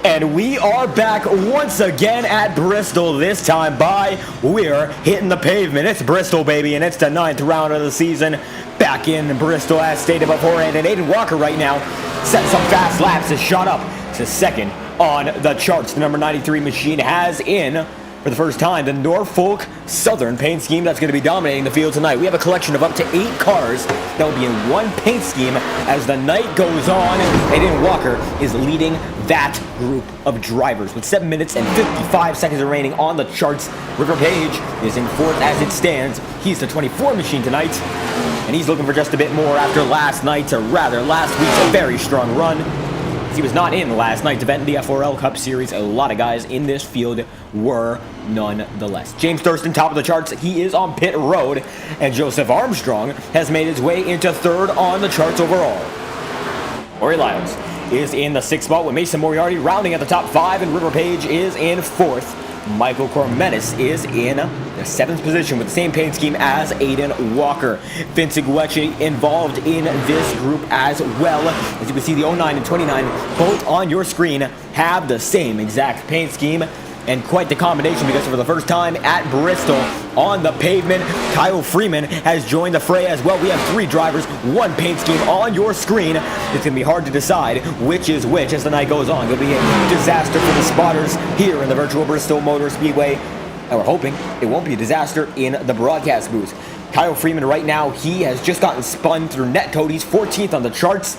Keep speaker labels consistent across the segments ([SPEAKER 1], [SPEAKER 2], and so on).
[SPEAKER 1] And we are back once again at Bristol, this time we're hitting the pavement. It's Bristol, baby, and it's the 9th round of the season. Back in Bristol, as stated beforehand, and Aiden Walker right now setting some fast laps, has shot up to second on the charts. The number 93 machine has in, for the first time, the Norfolk Southern paint scheme that's going to be dominating the field tonight. We have a collection of up to 8 cars that will be in one paint scheme as the night goes on. Aiden Walker is leading that group of drivers with 7 minutes and 55 seconds remaining on the charts. River Page is in 4th as it stands. He's the 24 machine tonight, and he's looking for just a bit more after last week's very strong run. He was not in last night's event in the IORA Cup Series. A lot of guys in this field were nonetheless. James Thurston, top of the charts. He is on pit road, and Joseph Armstrong has made his way into 3rd on the charts overall. Corey Lyles is in the 6th spot with Mason Moriarty rounding at the top 5, and River Page is in 4th. Michael Cormetis is in the 7th position with the same paint scheme as Aiden Walker. Vince Iguechi involved in this group as well. As you can see, the 09 and 29 both on your screen have the same exact paint scheme, and quite the combination, because for the first time at Bristol on the pavement, Kyle Freeman has joined the fray as well. We have 3 drivers, 1 paint scheme on your screen. It's going to be hard to decide which is which as the night goes on. It'll be a disaster for the spotters here in the virtual Bristol Motor Speedway, and we're hoping it won't be a disaster in the broadcast booth. Kyle Freeman right now, he has just gotten spun through netcode. He's 14th on the charts.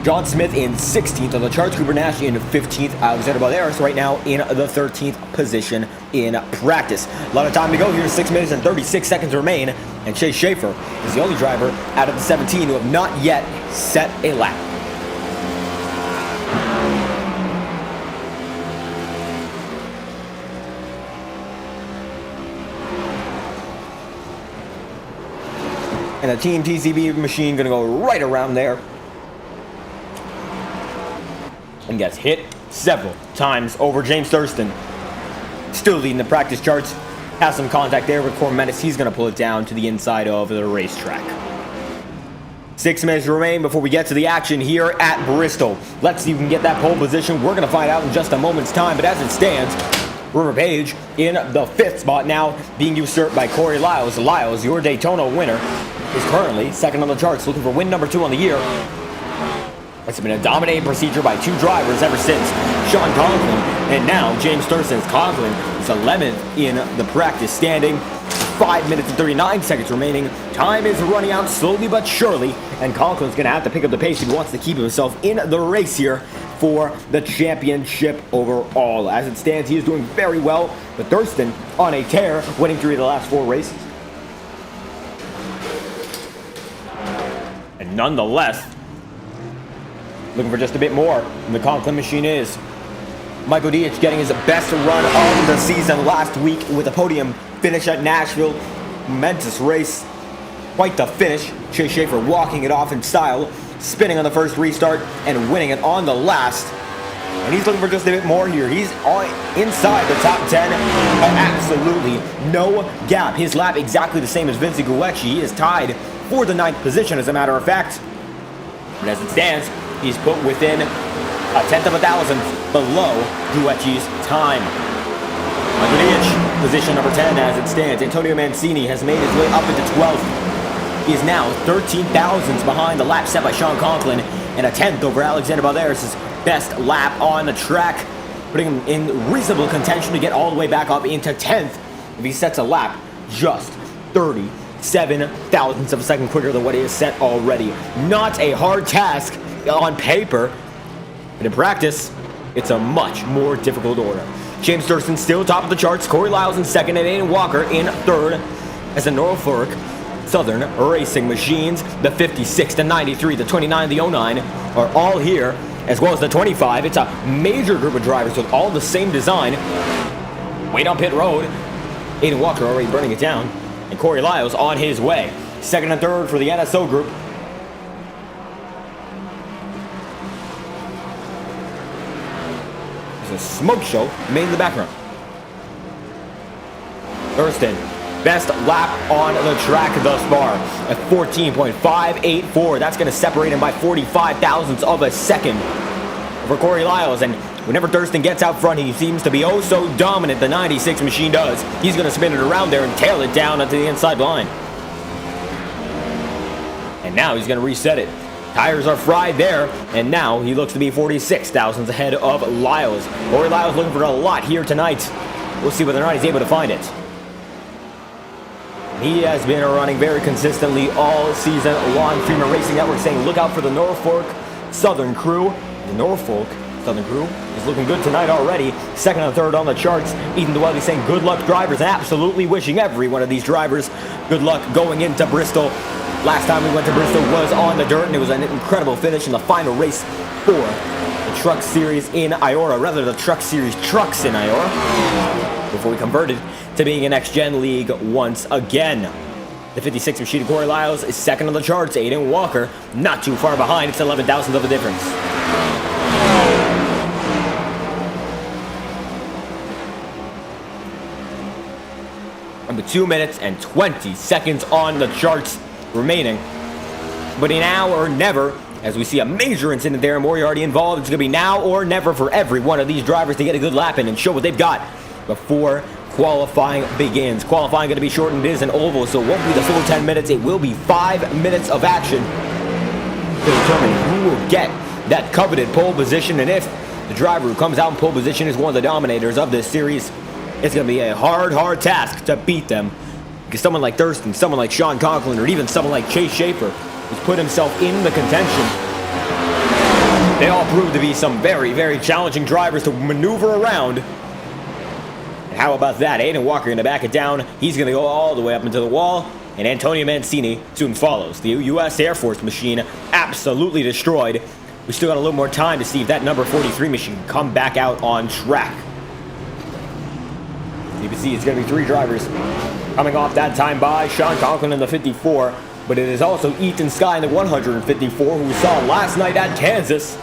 [SPEAKER 1] John Smith in 16th on the charts. Cooper Nash in 15th. Alexander Balderas right now in the 13th position in practice. A lot of time to go here. 6 minutes and 36 seconds remain. And Chase Schaefer is the only driver out of the 17 who have not yet set a lap. And the Team TCB machine going to go right around there. And gets hit several times over. James Thurston still leading the practice charts. Has some contact there with Cormetis. He's going to pull it down to the inside of the racetrack. 6 minutes remain before we get to the action here at Bristol. Let's see if we can get that pole position. We're going to find out in just a moment's time. But as it stands, River Page in the 5th spot now, being usurped by Corey Lyles. Lyles, your Daytona winner, is currently 2nd on the charts, looking for win number 2 on the year. It's been a dominating procedure by 2 drivers ever since Sean Conklin, and now James Thurston. Conklin is 11th in the practice standing. 5 minutes and 39 seconds remaining. Time is running out slowly but surely, and Conklin's going to have to pick up the pace if he wants to keep himself in the race here for the championship overall. As it stands, he is doing very well, but Thurston on a tear, winning 3 of the last 4 races. And nonetheless, looking for just a bit more, and the Conklin machine is. Michael Dietz getting his best run of the season last week with a podium finish at Nashville. Momentous race. Quite the finish. Chase Schaefer walking it off in style, spinning on the first restart and winning it on the last. And he's looking for just a bit more here. He's inside the top 10. Absolutely no gap. His lap exactly the same as Vince Iguechi. He is tied for the 9th position, as a matter of fact. But as it stands, he's put within a 1/10 of a thousandth below Guecci's time. Michael Dietz, position number 10 as it stands. Antonio Mancini has made his way up into 12th. He is now 13 thousandths behind the lap set by Sean Conklin, and a 10th over Alexander Balderas' best lap on the track, putting him in reasonable contention to get all the way back up into 10th if he sets a lap just 37 thousandths of a second quicker than what he has set already. Not a hard task on paper, but in practice, it's a much more difficult order. James Thurston still top of the charts. Corey Lyles in 2nd, and Aiden Walker in 3rd as the Norfolk Southern racing machines. The 56, the 93, the 29, the 09 are all here, as well as the 25. It's a major group of drivers with all the same design. Wait on pit road. Aiden Walker already burning it down, and Corey Lyles on his way. 2nd and 3rd for the NSO group. A smoke show made in the background. Thurston, best lap on the track thus far at 14.584. That's going to separate him by 45 thousandths of a second for Corey Lyles, and Whenever Thurston gets out front, he seems to be oh so dominant. The 96 machine does. He's going to spin it around there and tail it down onto the inside line. And now he's going to reset it. Tires are fried there, and now he looks to be 46 thousandths ahead of Lyles. Corey Lyles looking for a lot here tonight. We'll see whether or not he's able to find it. He has been running very consistently all season long. Freeman Racing Network saying look out for the Norfolk Southern crew. The Norfolk Southern crew is looking good tonight already. Second and third on the charts. Ethan Dwelly saying good luck drivers, and absolutely wishing every one of these drivers good luck going into Bristol. Last time we went to Bristol was on the dirt, and it was an incredible finish in the final race for the Truck Series in IORA, rather the Truck Series trucks in IORA, before we converted to being a next-gen league once again. The 56 machine Corey Lyles is second on the charts. Aiden Walker not too far behind. It's 11 thousandths of a difference. Number 2 minutes and 20 seconds on the charts remaining. But now or never, as we see a major incident there and Moriarty involved. It's going to be now or never for every one of these drivers to get a good lap in and show what they've got before qualifying begins. Qualifying going to be shortened. It is an oval, so it won't be the full 10 minutes. It will be 5 minutes of action to determine who will get that coveted pole position. And if the driver who comes out in pole position is one of the dominators of this series, it's going to be a hard task to beat them. Because someone like Thurston, someone like Sean Conklin, or even someone like Chase Schaefer has put himself in the contention. They all prove to be some very challenging drivers to maneuver around. And how about that? Aiden Walker going to back it down. He's going to go all the way up into the wall. And Antonio Mancini soon follows. The U.S. Air Force machine absolutely destroyed. We still got a little more time to see if that number 43 machine can come back out on track. You can see it's going to be 3 drivers coming off that time by Sean Conklin in the 54, but it is also Ethan Skye in the 154, who we saw last night at Kansas,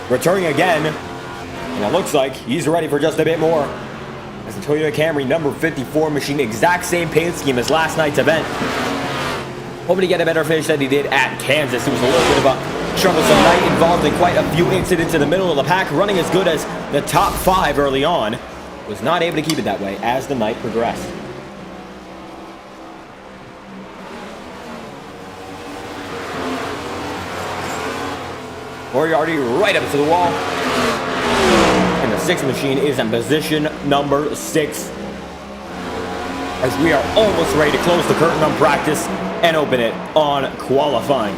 [SPEAKER 1] returning again, and it looks like he's ready for just a bit more. As the Toyota Camry number 54 machine, exact same paint scheme as last night's event. Hoping to get a better finish than he did at Kansas. It was a little bit of a troublesome night, involved in quite a few incidents in the middle of the pack, running as good as the top 5 early on. Was not able to keep it that way as the night progressed. Moriarty right up to the wall. And the 6 machine is in position number 6. As we are almost ready to close the curtain on practice and open it on qualifying.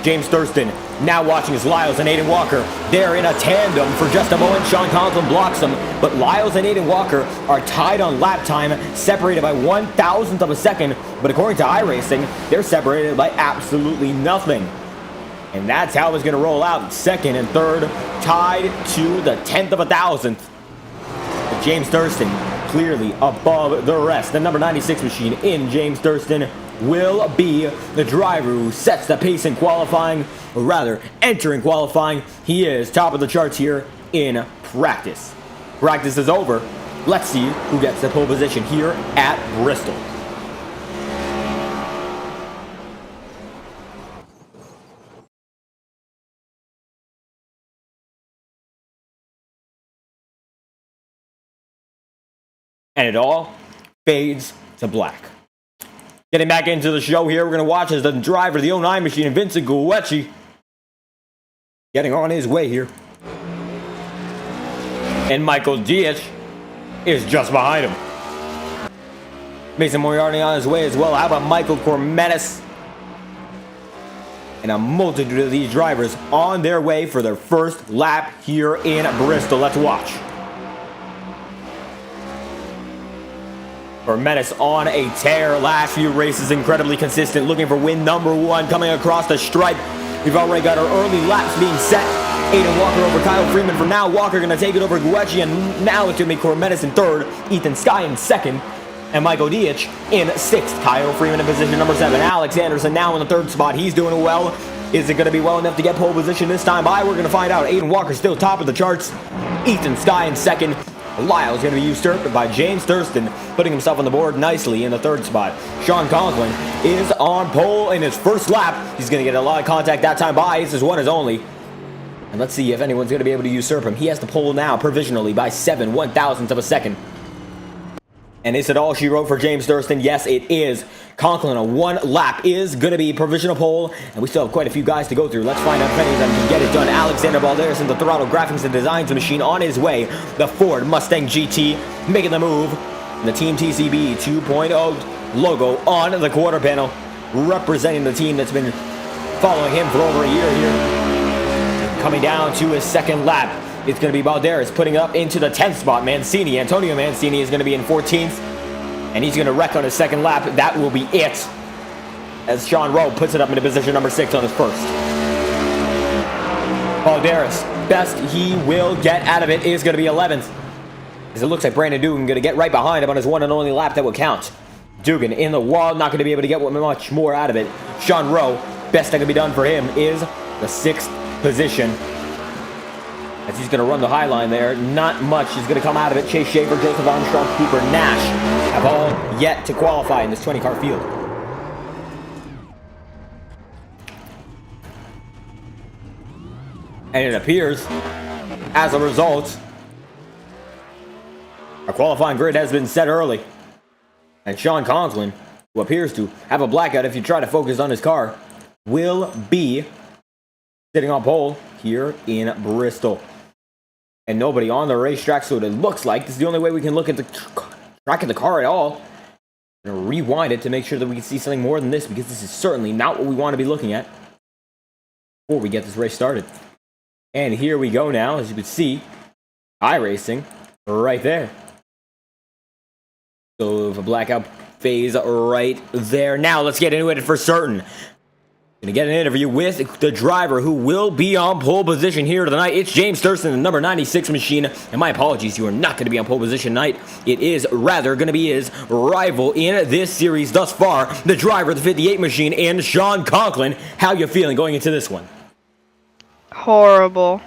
[SPEAKER 1] James Thurston now watching as Lyles and Aiden Walker. They're in a tandem for just a moment. Sean Conklin blocks them, but Lyles and Aiden Walker are tied on lap time, separated by 1,000th of a second. But according to iRacing, they're separated by absolutely nothing. And that's how it's going to roll out. Second and third tied to the 10th of a thousandth. But James Thurston clearly above the rest. The number 96 machine in James Thurston will be the driver who sets the pace in qualifying, or rather, entering qualifying. He is top of the charts here in practice. Practice is over. Let's see who gets the pole position here at Bristol. And it all fades to black. Getting back into the show here, we're going to watch as the driver, the 09 machine, Vincent Gucci, getting on his way here. And Michael Diaz is just behind him. Mason Moriarty on his way as well. How about Michael Cormetis? And a multitude of these drivers on their way for their first lap here in Bristol. Let's watch. Menace on a tear. Last few races incredibly consistent, looking for win number 1, coming across the stripe. We've already got our early laps being set. Aiden Walker over Kyle Freeman for now. Walker going to take it over Gucci, and now it's going to be Cormetis in 3rd, Ethan Skye in 2nd, and Michael Diaz in 6th. Kyle Freeman in position number 7. Alex Anderson now in the 3rd spot. He's doing well. Is it going to be well enough to get pole position this time by? We're going to find out. Aiden Walker still top of the charts. Ethan Skye in 2nd. Lyle is going to be usurped by James Thurston, putting himself on the board nicely in the 3rd spot. Sean Conklin is on pole in his first lap. He's going to get a lot of contact that time by. This is one his only. And let's see if anyone's going to be able to usurp him. He has the pole now provisionally by 7/1000th of a second. And is it all she wrote for James Thurston? Yes, it is. Conklin on 1 lap is going to be provisional pole, and we still have quite a few guys to go through. Let's find out if any of them can get it done. Alexander Balderas in the Throttle Graphics and Designs machine on his way. The Ford Mustang GT making the move. And the Team TCB 2.0 logo on the quarter panel, representing the team that's been following him for over a year here. Coming down to his second lap, it's going to be Balderas putting up into the 10th spot. Antonio Mancini is going to be in 14th. And he's going to wreck on his second lap. That will be it. As Sean Rowe puts it up into position number 6 on his first. Balderas, best he will get out of it is going to be 11th. As it looks like Brandon Dugan going to get right behind him on his one and only lap that will count. Dugan in the wall, not going to be able to get much more out of it. Sean Rowe, best that can be done for him is the 6th position. As he's going to run the high line there, not much is going to come out of it. Chase Schaefer, Joseph Armstrong, Cooper Nash have all yet to qualify in this 20-car field. And it appears, as a result, our qualifying grid has been set early. And Sean Conklin, who appears to have a blackout if you try to focus on his car, will be sitting on pole here in Bristol. And nobody on the racetrack, so it looks like this is the only way we can look at the track of the car at all. I'm going to rewind it to make sure that we can see something more than this, because this is certainly not what we want to be looking at before we get this race started. And here we go now, as you can see, iRacing right there. So a blackout phase right there. Now let's get into it for certain. Gonna get an interview with the driver who will be on pole position here tonight. It's James Thurston, the number 96 machine. And my apologies, you are not going to be on pole position tonight. It is rather going to be his rival in this series thus far, the driver of the 58 machine, and Sean Conklin. How you feeling going into this one?
[SPEAKER 2] Horrible.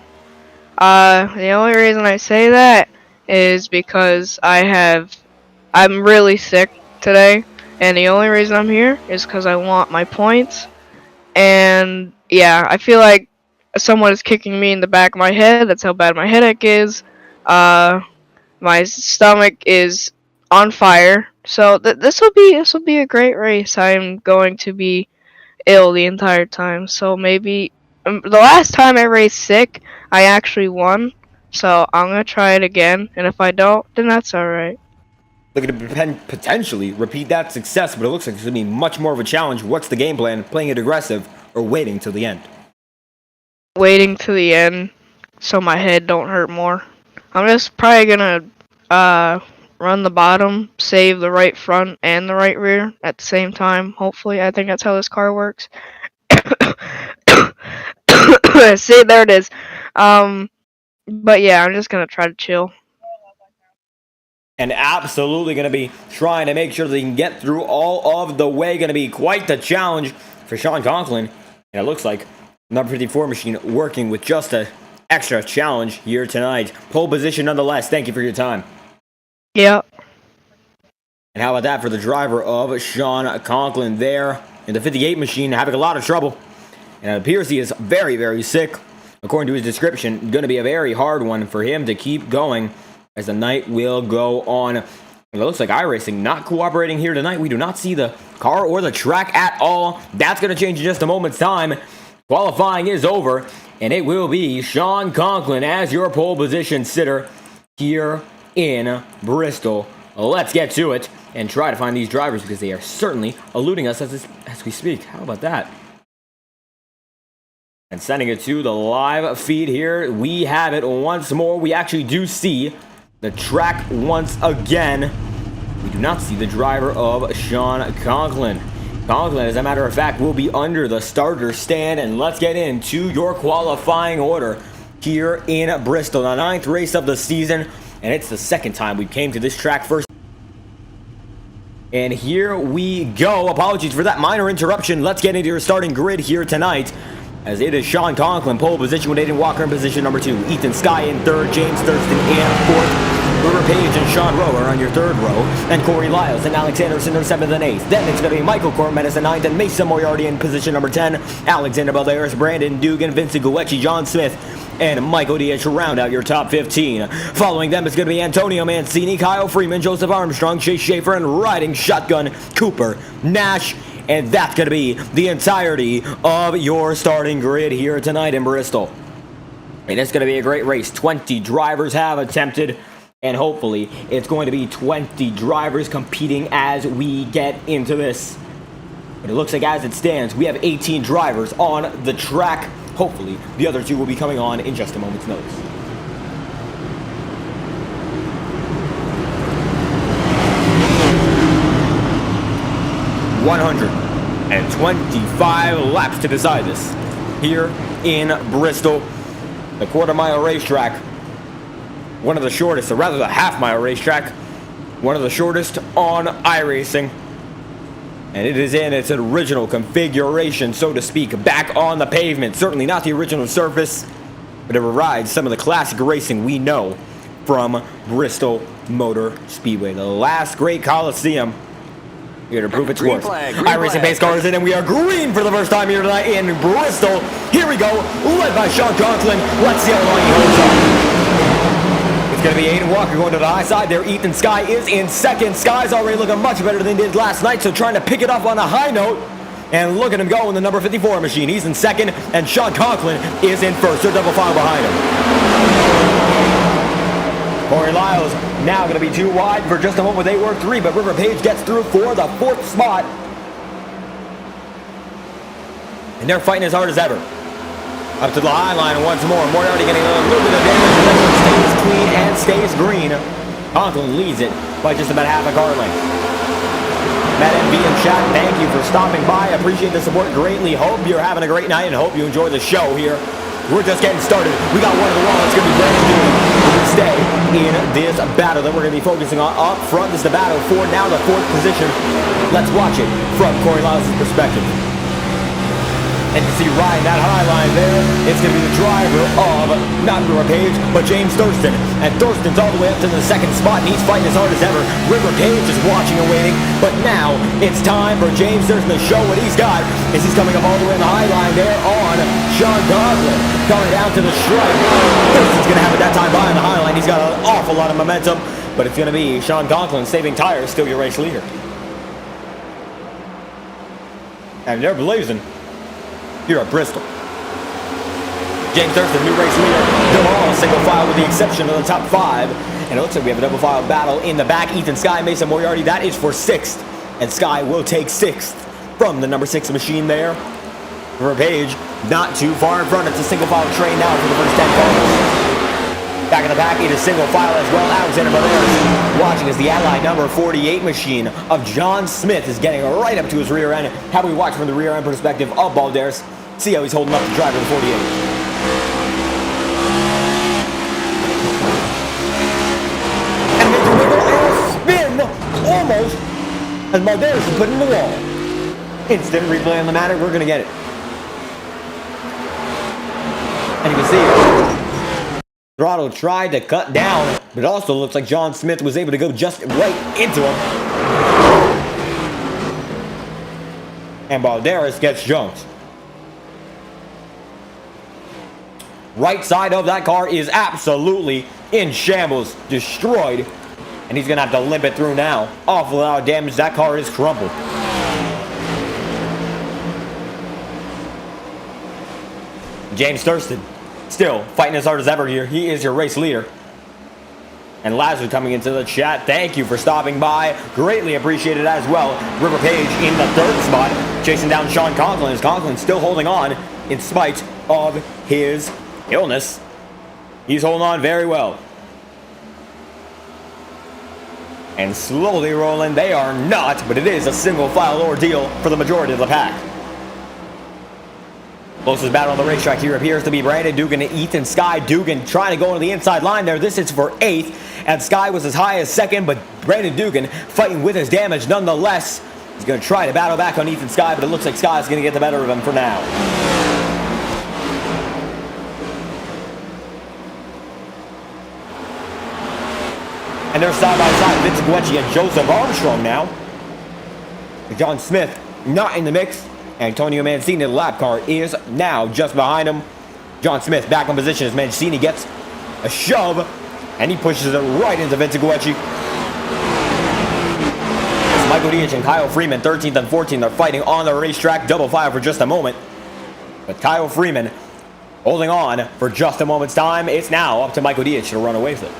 [SPEAKER 2] The only reason I say that is because I'm really sick today, and the only reason I'm here is because I want my points. And yeah, I feel like someone is kicking me in the back of my head. That's how bad my headache is. My stomach is on fire. So this will be a great race. I'm going to be ill the entire time. So maybe the last time I raced sick, I actually won. So I'm gonna try it again. And if I don't, then that's all right.
[SPEAKER 1] Looking to potentially repeat that success, but it looks like it's going to be much more of a challenge. What's the game plan? Playing it aggressive or waiting till the end?
[SPEAKER 2] Waiting till the end so my head don't hurt more. I'm just probably going to run the bottom, save the right front and the right rear at the same time, hopefully. I think that's how this car works. See, there it is. But yeah, I'm just going to try to chill.
[SPEAKER 1] And absolutely going to be trying to make sure they can get through all of the way. Going to be quite the challenge for Sean Conklin. And it looks like number 54 machine working with just an extra challenge here tonight. Pole position nonetheless. Thank you for your time.
[SPEAKER 2] Yep.
[SPEAKER 1] And how about that for the driver of Sean Conklin there in the 58 machine, having a lot of trouble. And it appears he is very, very sick. According to his description, going to be a very hard one for him to keep going as the night will go on. And it looks like iRacing not cooperating here tonight. We do not see the car or the track at all. That's going to change in just a moment's time. Qualifying is over, and it will be Sean Conklin as your pole position sitter here in Bristol. Let's get to it and try to find these drivers, because they are certainly eluding us as we speak. How about that? And sending it to the live feed here, we have it once more. We actually do see the track once again. We do not see the driver of Sean Conklin. Conklin, as a matter of fact, will be under the starter stand. And let's get into your qualifying order here in Bristol. The 9th race of the season, and it's the second time we came to this track first. And here we go. Apologies for that minor interruption. Let's get into your starting grid here tonight, as it is Sean Conklin, pole position with Aiden Walker in position number 2. Ethan Skye in 3rd, James Thurston in 4th. River Page and Sean Rowe are on your 3rd row. And Corey Lyles and Alexander Cinder 7th and 8th. Then it's going to be Michael Cormetis in 9th and Mason Moriarty in position number 10. Alexander Balderas, Brandon Dugan, Vincent Guecci, John Smith and Michael Diaz to round out your top 15. Following them is going to be Antonio Mancini, Kyle Freeman, Joseph Armstrong, Chase Schaefer, and riding shotgun Cooper Nash. And that's going to be the entirety of your starting grid here tonight in Bristol. And it's going to be a great race. 20 drivers have attempted, and hopefully it's going to be 20 drivers competing as we get into this. But it looks like as it stands, we have 18 drivers on the track. Hopefully the other two will be coming on in just a moment's notice. $125 laps to decide this here in Bristol, the quarter-mile racetrack, one of the shortest, or rather the half-mile racetrack, one of the shortest on iRacing, and it is in its original configuration, so to speak, back on the pavement. Certainly not the original surface, but it rides some of the classic racing we know from Bristol Motor Speedway, the last great coliseum here to prove its worth. iRacing pace car is in, and we are green for the first time here tonight in Bristol. Here we go, led by Sean Conklin. Let's see how long he holds on. It's going to be Aiden Walker going to the high side there. Ethan Skye is in second. Skye's already looking much better than he did last night, so trying to pick it up on a high note. And look at him go in the number 54 machine. He's in second, and Sean Conklin is in first. They're double file behind him. Corey Lyles now going to be too wide for just a moment. They were three, but River Page gets through for the fourth spot. And they're fighting as hard as ever. Up to the high line once more. Moriarty getting a little bit of damage, and then stays clean and stays green. Conklin leads it by just about half a car length. Matt MV and chat, thank you for stopping by. I appreciate the support greatly. Hope you're having a great night and hope you enjoy the show here. We're just getting started. We got one of the wall. It's going to be brand new to stay in this battle that we're going to be focusing on up front. This is the battle for now the fourth position. Let's watch it from Corey Lyles' perspective. And you see riding that high line there, it's going to be the driver of not River Page, but James Thurston. And Thurston's all the way up to the second spot, and he's fighting as hard as ever. River Page is watching and waiting, but now it's time for James Thurston to show what he's got, as he's coming up all the way on the high line there on Sean Conklin. Coming down to the stripe. Thurston's going to have it that time behind the high line. He's got an awful lot of momentum, but it's going to be Sean Conklin saving tires, still your race leader. And they're blazing here at Bristol. James Thurston, new race leader. They're all single file with the exception of the top five. And it looks like we have a double file battle in the back. Ethan Skye, Mason Moriarty, that is for sixth. And Skye will take sixth from the number 6 machine there. River Page, not too far in front. It's a single file train now for the first 10 cars. Back in the back, it is single file as well. Alexander Valdez watching as the Ally number 48 machine of John Smith is getting right up to his rear end. How we watch from the rear end perspective of Valdez. See how he's holding up the driver of the 48. And makes a wiggle and a spin almost as Valdez is put in the wall. Instant replay on the matter. We're going to get it. And you can see throttle tried to cut down, but it also looks like John Smith was able to go just right into him. And Balderas gets jumped. Right side of that car is absolutely in shambles, destroyed. And he's going to have to limp it through now. Awful lot of damage. That car is crumpled. James Thurston still fighting as hard as ever here. He is your race leader. And Lazarus coming into the chat. Thank you for stopping by. Greatly appreciated as well. River Page in the third spot, chasing down Sean Conklin. As Conklin still holding on in spite of his illness. He's holding on very well. And slowly rolling, they are not, but it is a single file ordeal for the majority of the pack. Closest battle on the racetrack here appears to be Brandon Dugan and Ethan Skye. Dugan trying to go on the inside line there. This is for 8th, and Skye was as high as 2nd, but Brandon Dugan fighting with his damage nonetheless. He's going to try to battle back on Ethan Skye, but it looks like Skye's going to get the better of him for now. And they're side by side, Vince Guecci and Joseph Armstrong now. John Smith not in the mix. Antonio Mancini, the lap car, is now just behind him. John Smith back in position as Mancini gets a shove, and he pushes it right into Vincigucci. Michael Diaz and Kyle Freeman, 13th and 14th, they're fighting on the racetrack. Double file for just a moment. But Kyle Freeman holding on for just a moment's time. It's now up to Michael Diaz to run away with it.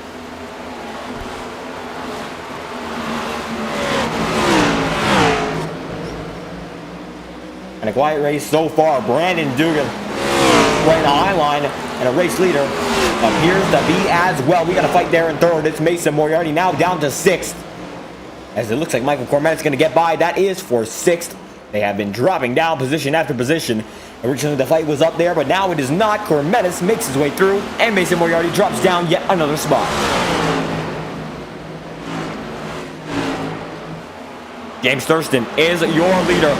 [SPEAKER 1] And a quiet race so far. Brandon Dugan right in the high line, and a race leader appears to be as well. We got a fight there in third. It's Mason Moriarty now down to 6th. As it looks like Michael Cormet's going to get by. That is for 6th. They have been dropping down position after position. Originally the fight was up there, but now it is not. Cormetis makes his way through, and Mason Moriarty drops down yet another spot. James Thurston is your leader.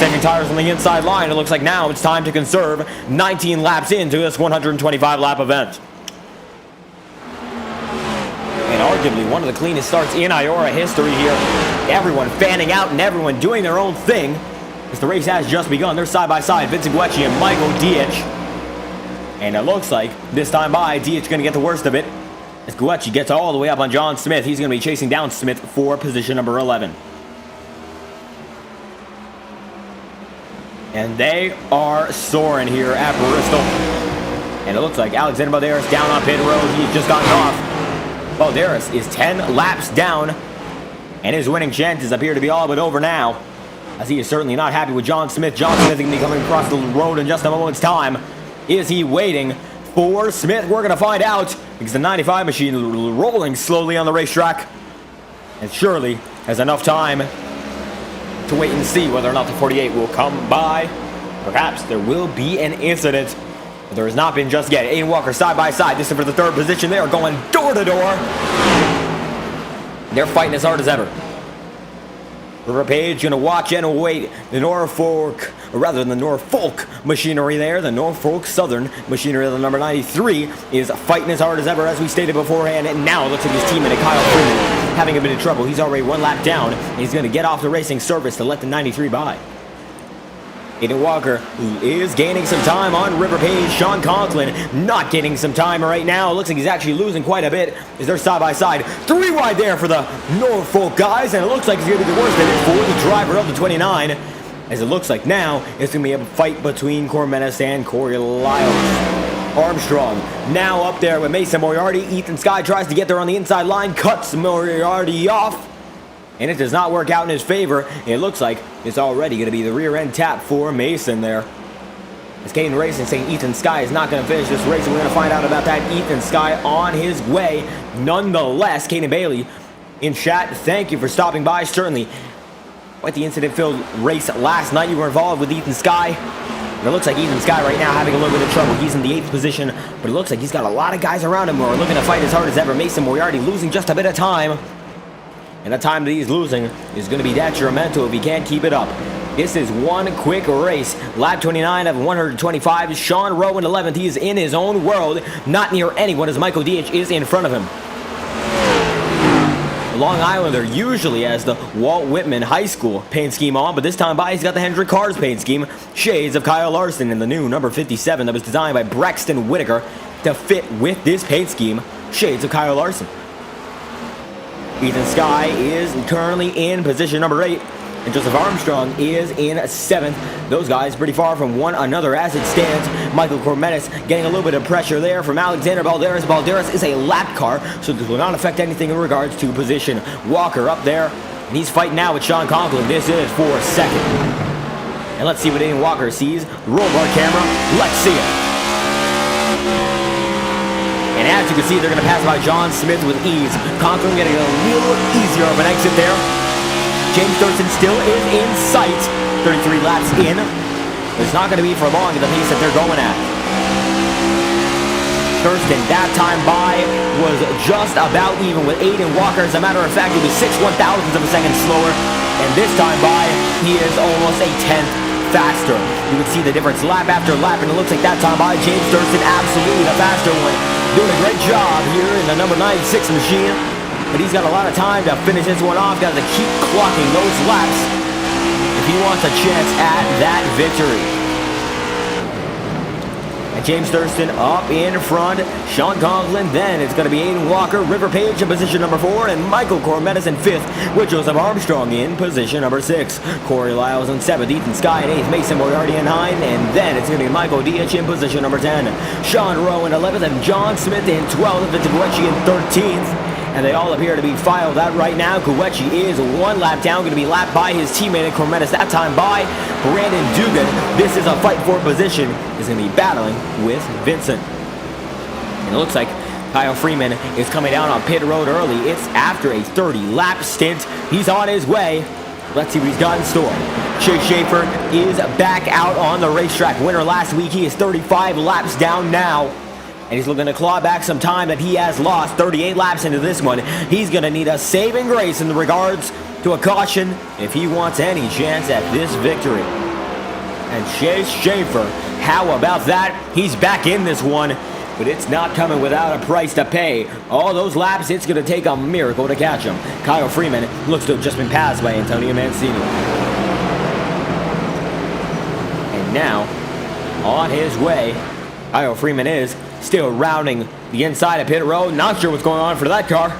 [SPEAKER 1] Saving tires on the inside line. It looks like now it's time to conserve 19 laps into this 125 lap event. And arguably one of the cleanest starts in IORA history here. Everyone fanning out and everyone doing their own thing as the race has just begun. They're side by side, Vincigucci and Michael Diaz. And it looks like this time by, Diaz going to get the worst of it as Gucci gets all the way up on John Smith. He's going to be chasing down Smith for position number 11. And they are soaring here at Bristol. And it looks like Alexander Balderas down on pit road. He's just gotten off. Balderas is 10 laps down. And his winning chances appear to be all but over now, as he is certainly not happy with John Smith. John Smith is going to be coming across the road in just a moment's time. Is he waiting for Smith? We're going to find out, because the 95 machine rolling slowly on the racetrack. And surely has enough time to wait and see whether or not the 48 will come by. Perhaps there will be an incident, but there has not been just yet. Aiden Walker side by side. This is for the third position. They are going door to door. They're fighting as hard as ever. River Page going to watch and wait. The Norfolk machinery there. The Norfolk Southern machinery of the number 93 is fighting as hard as ever, as we stated beforehand. And now it looks like his teammate Kyle Freeman having a bit of trouble. He's already one lap down, and he's going to get off the racing surface to let the 93 by. Aiden Walker, who is gaining some time on River Page. Sean Conklin not getting some time right now. It looks like he's actually losing quite a bit as they're side by side. 3 wide there for the Norfolk guys, and it looks like it's going to be the worst of it for the driver of the 29. As it looks like now it's going to be a fight between Cormetis and Corey Lyles. Armstrong now up there with Mason Moriarty. Ethan Skye tries to get there on the inside line, cuts Moriarty off, and it does not work out in his favor. It looks like it's already going to be the rear end tap for Mason there. As Caden Racing saying Ethan Skye is not going to finish this race, and we're going to find out about that. Ethan Skye on his way. Nonetheless, Caden Bailey in chat, thank you for stopping by. Certainly quite the incident-filled race last night. You were involved with Ethan Skye. And it looks like Ethan Skye right now having a little bit of trouble. He's in the 8th position, but it looks like he's got a lot of guys around him who are looking to fight as hard as ever. Mason Moriarty losing just a bit of time. And the time that he's losing is going to be detrimental if he can't keep it up. This is one quick race. Lap 29 of 125. Sean Rowan 11th. He is in his own world, not near anyone, as Michael Diaz is in front of him. Long Islander usually has the Walt Whitman High School paint scheme on, but this time by he's got the Hendrick Cars paint scheme. Shades of Kyle Larson in the new number 57 that was designed by Braxton Whitaker to fit with this paint scheme. Shades of Kyle Larson. Ethan Skye is currently in position number 8, and Joseph Armstrong is in 7th. Those guys pretty far from one another as it stands. Michael Cormetis getting a little bit of pressure there from Alexander Balderas. Balderas is a lap car, so this will not affect anything in regards to position. Walker up there, and he's fighting now with Sean Conklin. This is for 2nd. And let's see what Aiden Walker sees. Roll bar camera, let's see it. And as you can see, they're going to pass by John Smith with ease. Conklin getting a little easier of an exit there. James Thurston still is in sight. 33 laps in. It's not going to be for long at the pace that they're going at. Thurston, that time by, was just about even with Aiden Walker. As a matter of fact, it was 6/1000 of a second slower. And this time by, he is almost a 10th faster. You can see the difference lap after lap, and it looks like that time by, James Thurston absolutely the faster one. Doing a great job here in the number 96 machine. But he's got a lot of time to finish this one off. Got to keep clocking those laps if he wants a chance at that victory. And James Thurston up in front. Sean Conklin, then it's going to be Aiden Walker, River Page in position number 4, and Michael Cormetis in 5th, with Joseph Armstrong in position number 6. Corey Lyles in 7th, Ethan Skye in 8th, Mason Moriarty in 9th, and then it's going to be Michael Diaz in position number 10. Sean Rowe in 11th, and John Smith in 12th, Vincent Guecci in 13th. And they all appear to be filed out right now. Guecci is 1 lap down, going to be lapped by his teammate in Cormetis, that time by Brandon Dugan. This is a fight for position. He's going to be battling with Vincent. And it looks like Kyle Freeman is coming down on pit road early. It's after a 30-lap stint. He's on his way. Let's see what he's got in store. Chase Schaefer is back out on the racetrack. Winner last week. He is 35 laps down now. And he's looking to claw back some time that he has lost. 38 laps into this one. He's going to need a saving grace in regards to a caution if he wants any chance at this victory. And Chase Schaefer, how about that? He's back in this one, but it's not coming without a price to pay. All those laps, it's going to take a miracle to catch him. Kyle Freeman looks to have just been passed by Antonio Mancini. And now, on his way, Kyle Freeman is still rounding the inside of pit road. Not sure what's going on for that car.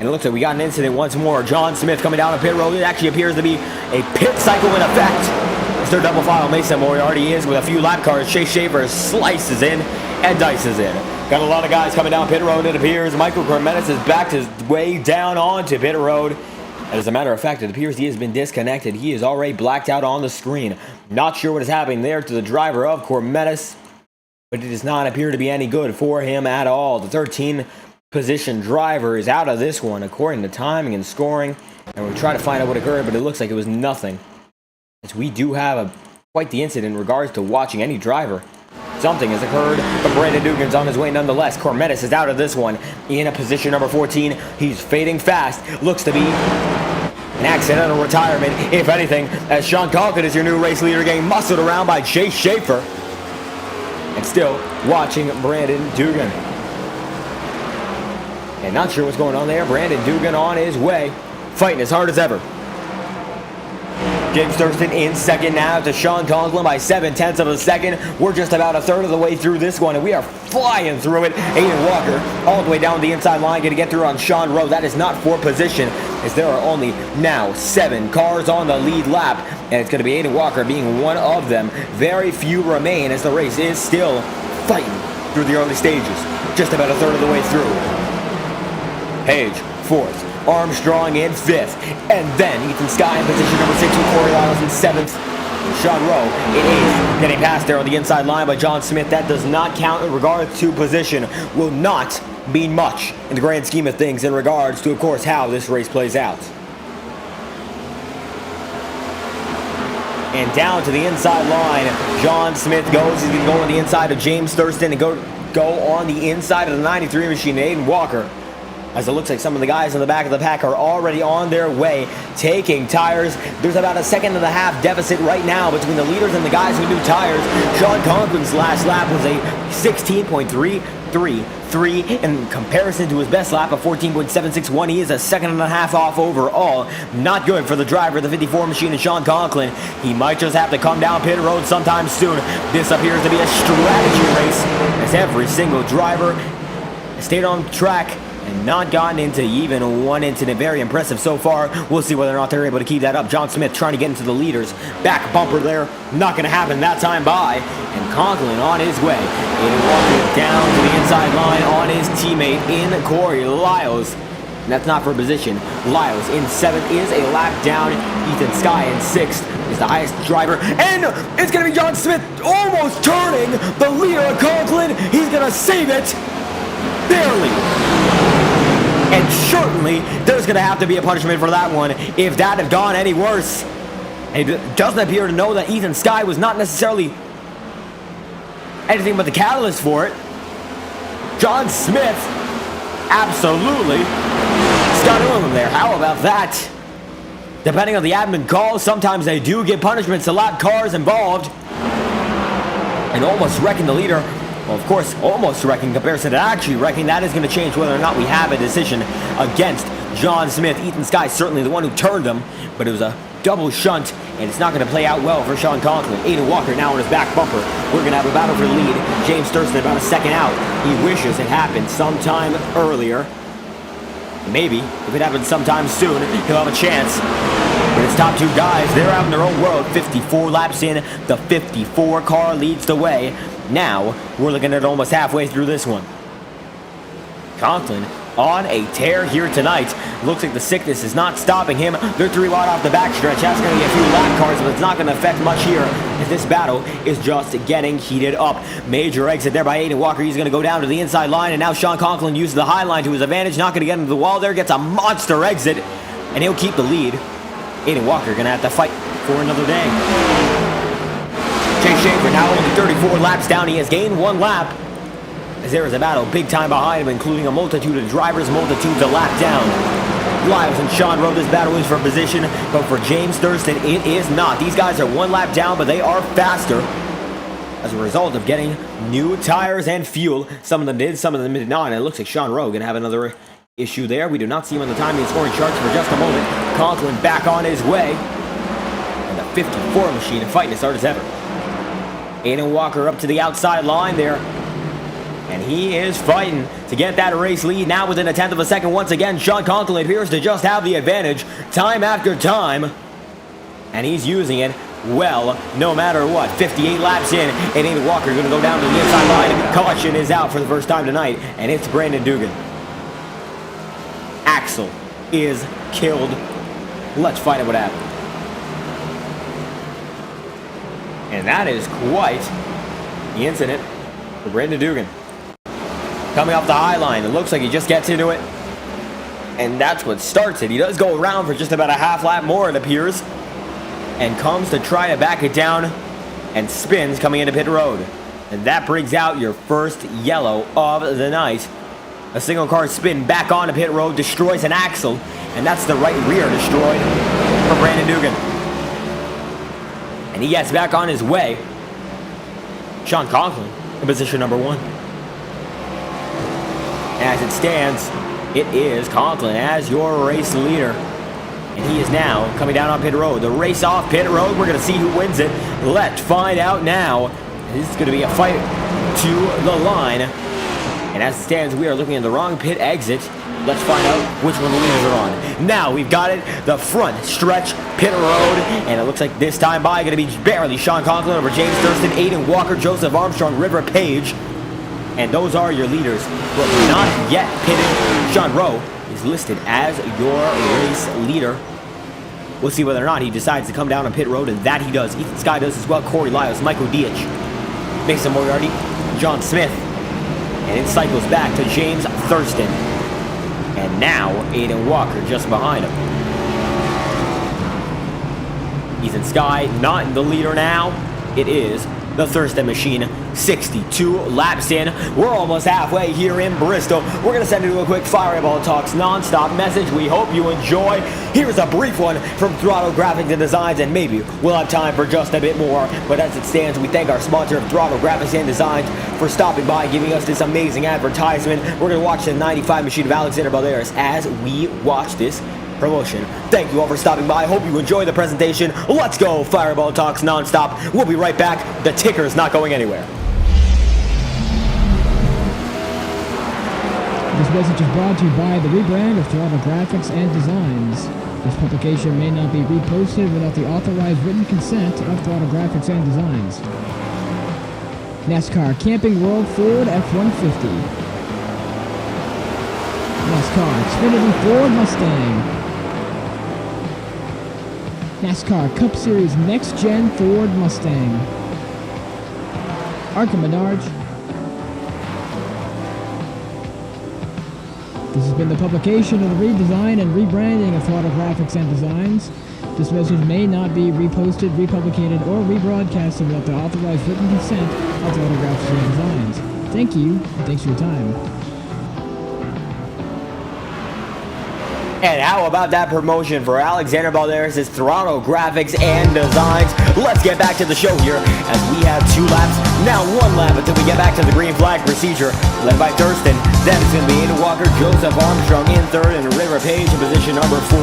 [SPEAKER 1] And it looks like we got an incident once more. John Smith coming down a pit road. It actually appears to be a pit cycle in effect. It's their double file. Mason Moriarty is with a few lap cars. Chase Schaefer slices in and dices in. Got a lot of guys coming down pit road, it appears. Michael Cormetis has backed his way down onto pit road. And as a matter of fact, it appears he has been disconnected. He is already blacked out on the screen. Not sure what is happening there to the driver of Cormetis, but it does not appear to be any good for him at all. The 13 position driver is out of this one according to timing and scoring, and we'll try to find out what occurred, but it looks like it was nothing, as we do have quite the incident in regards to watching any driver. Something has occurred, but Brandon Dugan's on his way nonetheless. Cormetis is out of this one in a position number 14. He's fading fast. Looks to be an accidental retirement, if anything, as Sean Conklin is your new race leader, getting muscled around by Chase Schaefer. And still watching Brandon Dugan. And not sure what's going on there. Brandon Dugan on his way, fighting as hard as ever. James Thurston in second now to Sean Conklin by 7/10 of a second. We're just about a third of the way through this one, and we are flying through it. Aiden Walker all the way down the inside line, going to get through on Sean Rowe. That is not for position, as there are only now 7 cars on the lead lap, and it's going to be Aiden Walker being one of them. Very few remain as the race is still fighting through the early stages. Just about a third of the way through. Page 4th. Armstrong in 5th, and then Ethan Skye in position number 6 with Corey Lyles in 7th. Sean Rowe in 8th, getting past there on the inside line by John Smith. That does not count in regards to position. Will not mean much in the grand scheme of things in regards to, of course, how this race plays out. And down to the inside line, John Smith goes. He's going to go on the inside of James Thurston and go on the inside of the 93 machine, Aiden Walker. As it looks like some of the guys in the back of the pack are already on their way, taking tires. There's about a 1.5 second deficit right now between the leaders and the guys who do tires. Sean Conklin's last lap was a 16.333 in comparison to his best lap of 14.761. He is a 1.5 seconds off overall. Not good for the driver of the 54 machine and Sean Conklin. He might just have to come down pit road sometime soon. This appears to be a strategy race, as every single driver stayed on track and not gotten into even one incident. Very impressive so far. We'll see whether or not they're able to keep that up. John Smith trying to get into the leaders. Back bumper there. Not going to happen that time by. And Conklin on his way. And walking down to the inside line on his teammate in Corey Lyles. And that's not for position. Lyles in 7th is a lap down. Ethan Skye in 6th is the highest driver. And it's going to be John Smith almost turning the leader of Conklin. He's going to save it. Barely. And certainly, there's going to have to be a punishment for that one if that had gone any worse. And it doesn't appear to know that Ethan Skye was not necessarily anything but the catalyst for it. John Smith, absolutely stunning him there. How about that? Depending on the admin call, sometimes they do get punishments to lap cars involved. And almost wrecking the leader. Well, of course, almost wrecking in comparison to actually wrecking. That is going to change whether or not we have a decision against John Smith. Ethan Skye certainly the one who turned him, but it was a double shunt and it's not going to play out well for Sean Conklin. Aiden Walker now on his back bumper. We're going to have a battle for the lead. James Thurston about a second out. He wishes it happened sometime earlier. Maybe, if it happens sometime soon, he'll have a chance. But his top two guys, they're out in their own world. 54 laps in, the 54 car leads the way. Now, we're looking at almost halfway through this one. Conklin on a tear here tonight. Looks like the sickness is not stopping him. They're 3 wide off the backstretch. That's going to be a few lap cars, but it's not going to affect much here as this battle is just getting heated up. Major exit there by Aiden Walker. He's going to go down to the inside line, and now Sean Conklin uses the high line to his advantage. Not going to get into the wall there. Gets a monster exit, and he'll keep the lead. Aiden Walker going to have to fight for another day. Chase Schaefer now only 34 laps down. He has gained 1 lap. As there is a battle big time behind him, including a multitude of drivers, multitudes a lap down. Lyles and Sean Rowe, this battle is for position, but for James Thurston, it is not. These guys are 1 lap down, but they are faster as a result of getting new tires and fuel. Some of them did, some of them did not, and it looks like Sean Rowe going to have another issue there. We do not see him on the timing and scoring charts for just a moment. Conklin back on his way, and the 54 machine fighting as hard as ever. Aiden Walker up to the outside line there. And he is fighting to get that race lead now within a 1/10 of a second. Once again, Sean Conklin appears to just have the advantage time after time. And he's using it well, no matter what. 58 laps in, and Aiden Walker going to go down to the inside line. Caution is out for the first time tonight, and it's Brandon Dugan. Axel is killed. Let's find out what happened. And that is quite the incident for Brandon Dugan. Coming off the high line, it looks like he just gets into it. And that's what starts it. He does go around for just about a half lap more, it appears. And comes to try to back it down and spins coming into pit road. And that brings out your first yellow of the night. A single car spin back onto pit road, destroys an axle. And that's the right rear destroyed for Brandon Dugan. And he gets back on his way. Sean Conklin in position number 1. As it stands, it is Conklin as your race leader. And he is now coming down on pit road. The race off pit road, we're going to see who wins it. Let's find out now. This is going to be a fight to the line. And as it stands, we are looking at the wrong pit exit. Let's find out which one the leaders are on. Now we've got it, the front stretch pit road. And it looks like this time by going to be barely Sean Conklin over James Thurston, Aiden Walker, Joseph Armstrong, River Page. And those are your leaders, but not yet pitted. Sean Rowe is listed as your race leader. We'll see whether or not he decides to come down on pit road, and that he does. Ethan Skye does as well. Corey Lyles, Michael Dietz, Mason Moriarty, John Smith. And it cycles back to James Thurston. And now Aiden Walker just behind him. Ethan Skye not the leader now. It is the Thurston machine. 62 laps in. We're almost halfway here in Bristol. We're going to send you a quick Fireball Talks non-stop message. We hope you enjoy. Here's a brief one from Throttle Graphics and Designs, and maybe we'll have time for just a bit more. But as it stands, we thank our sponsor, Throttle Graphics and Designs, for stopping by and giving us this amazing advertisement. We're going to watch the 95 machine of Alexander Balderas as we watch this promotion. Thank you all for stopping by. I hope you enjoy the presentation. Let's go Fireball Talks non-stop. We'll be right back. The ticker's not going anywhere.
[SPEAKER 3] This message is brought to you by the rebrand of Throttle Graphics and Designs. This publication may not be reposted without the authorized written consent of Throttle Graphics and Designs. NASCAR Camping World Ford F-150. NASCAR Xfinity Ford Mustang. NASCAR Cup Series Next-Gen Ford Mustang. Arca Menards. This has been the publication of the redesign and rebranding of Throttle Graphics and Designs. This message may not be reposted, republicated, or rebroadcasted without the authorized written consent of Throttle Graphics and Designs. Thank you, and thanks for your time.
[SPEAKER 1] And how about that promotion for Alexander Balderas' Toronto Graphics and Designs? Let's get back to the show here as we have 2 laps, now 1 lap until we get back to the green flag procedure, led by Thurston. Then it's going to be Aiden Walker, Joseph Armstrong in 3rd, and River Page in position number 4.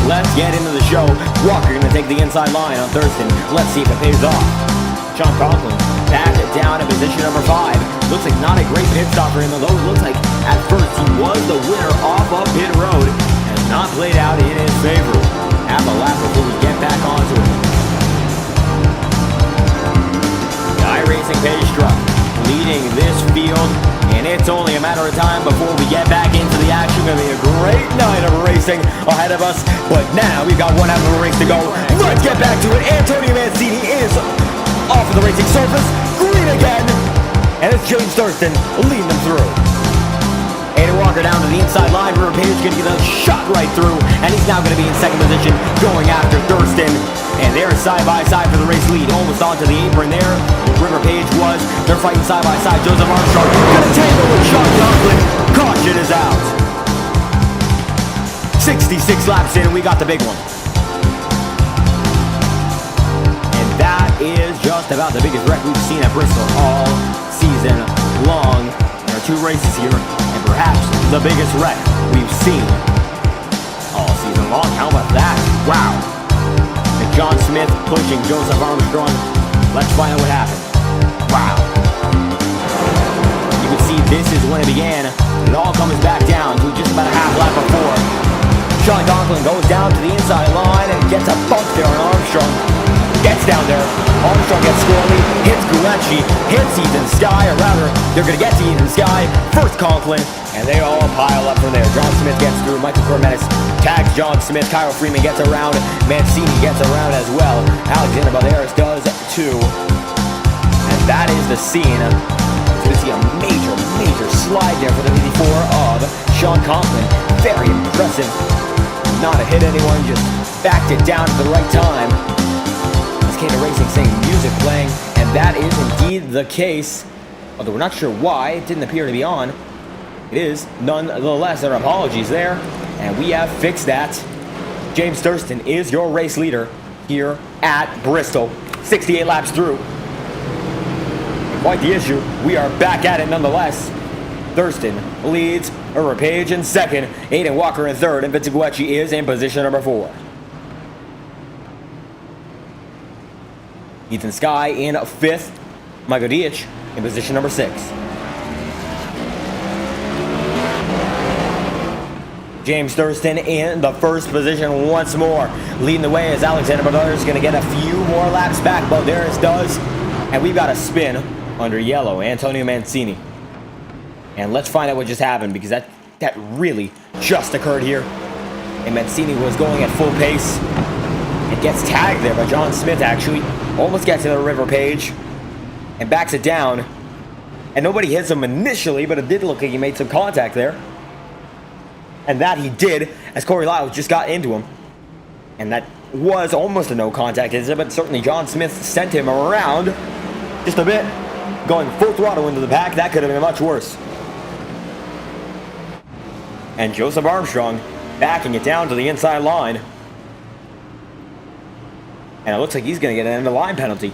[SPEAKER 1] Let's get into the show. Walker going to take the inside line on Thurston. Let's see if it pays off. Sean Conklin back down in position number 5. Looks like not a great pit stop for him, although it looks like at first he was the winner off of pit road. Not played out in his favor. Half a lap before we get back onto it. The iRacing Page truck leading this field, and it's only a matter of time before we get back into the action. Going to be a great night of racing ahead of us, but now we've got 1 half of a race to go. Let's get back to it. Antonio Mancini is off of the racing surface, green again, and it's James Thurston leading them through. Aiden Walker down to the inside line. River Page going to get a shot right through, and he's now going to be in 2nd position going after Thurston. And they're side by side for the race lead, almost onto the apron there. River Page was. They're fighting side by side. Joseph Armstrong going to tangle with Sean Conklin. Caution is out. 66 laps in, and we got the big one. And that is just about the biggest wreck we've seen at Bristol all season long. There are 2 races here. Perhaps the biggest wreck we've seen all season long. How about that? Wow. And John Smith pushing Joseph Armstrong. Let's find out what happened. Wow. You can see this is when it began. It all comes back down to just about a half lap before. Sean Conklin goes down to the inside line and gets a bump there on Armstrong. Gets down there. Armstrong gets squirrely, hits Gulecci, hits Ethan Sky, or rather, they're going to get to Ethan Sky. First Conklin, and they all pile up from there. John Smith gets through. Michael Cormetis tags John Smith. Kyle Freeman gets around. Mancini gets around as well. Alexander Balderas does too. And that is the scene. You're going to see a major slide there for the 54 of Sean Conklin. Very impressive. Not to hit anyone, just backed it down at the right time. Skater Racing saying music playing, and that is indeed the case. Although we're not sure why, it didn't appear to be on. It is nonetheless. Our apologies there, and we have fixed that. James Thurston is your race leader here at Bristol. 68 laps through. Quite the issue. We are back at it nonetheless. Thurston leads. River Page in 2nd. Aiden Walker in 3rd, and Vincent Guecci is in position number 4. Ethan Sky in 5th. Michael Dietz in position number 6. James Thurston in the 1st position once more. Leading the way as Alexander Balderas is going to get a few more laps back. Balderas does. And we've got a spin under yellow. Antonio Mancini. And let's find out what just happened, because that really just occurred here. And Mancini was going at full pace. It gets tagged there by John Smith, actually. Almost gets to the River Page. And backs it down. And nobody hits him initially, but it did look like he made some contact there. And that he did, as Corey Lyles just got into him. And that was almost a no contact incident, but certainly John Smith sent him around just a bit. Going full throttle into the pack, that could have been much worse. And Joseph Armstrong backing it down to the inside line. And it looks like he's going to get an end-of-line penalty.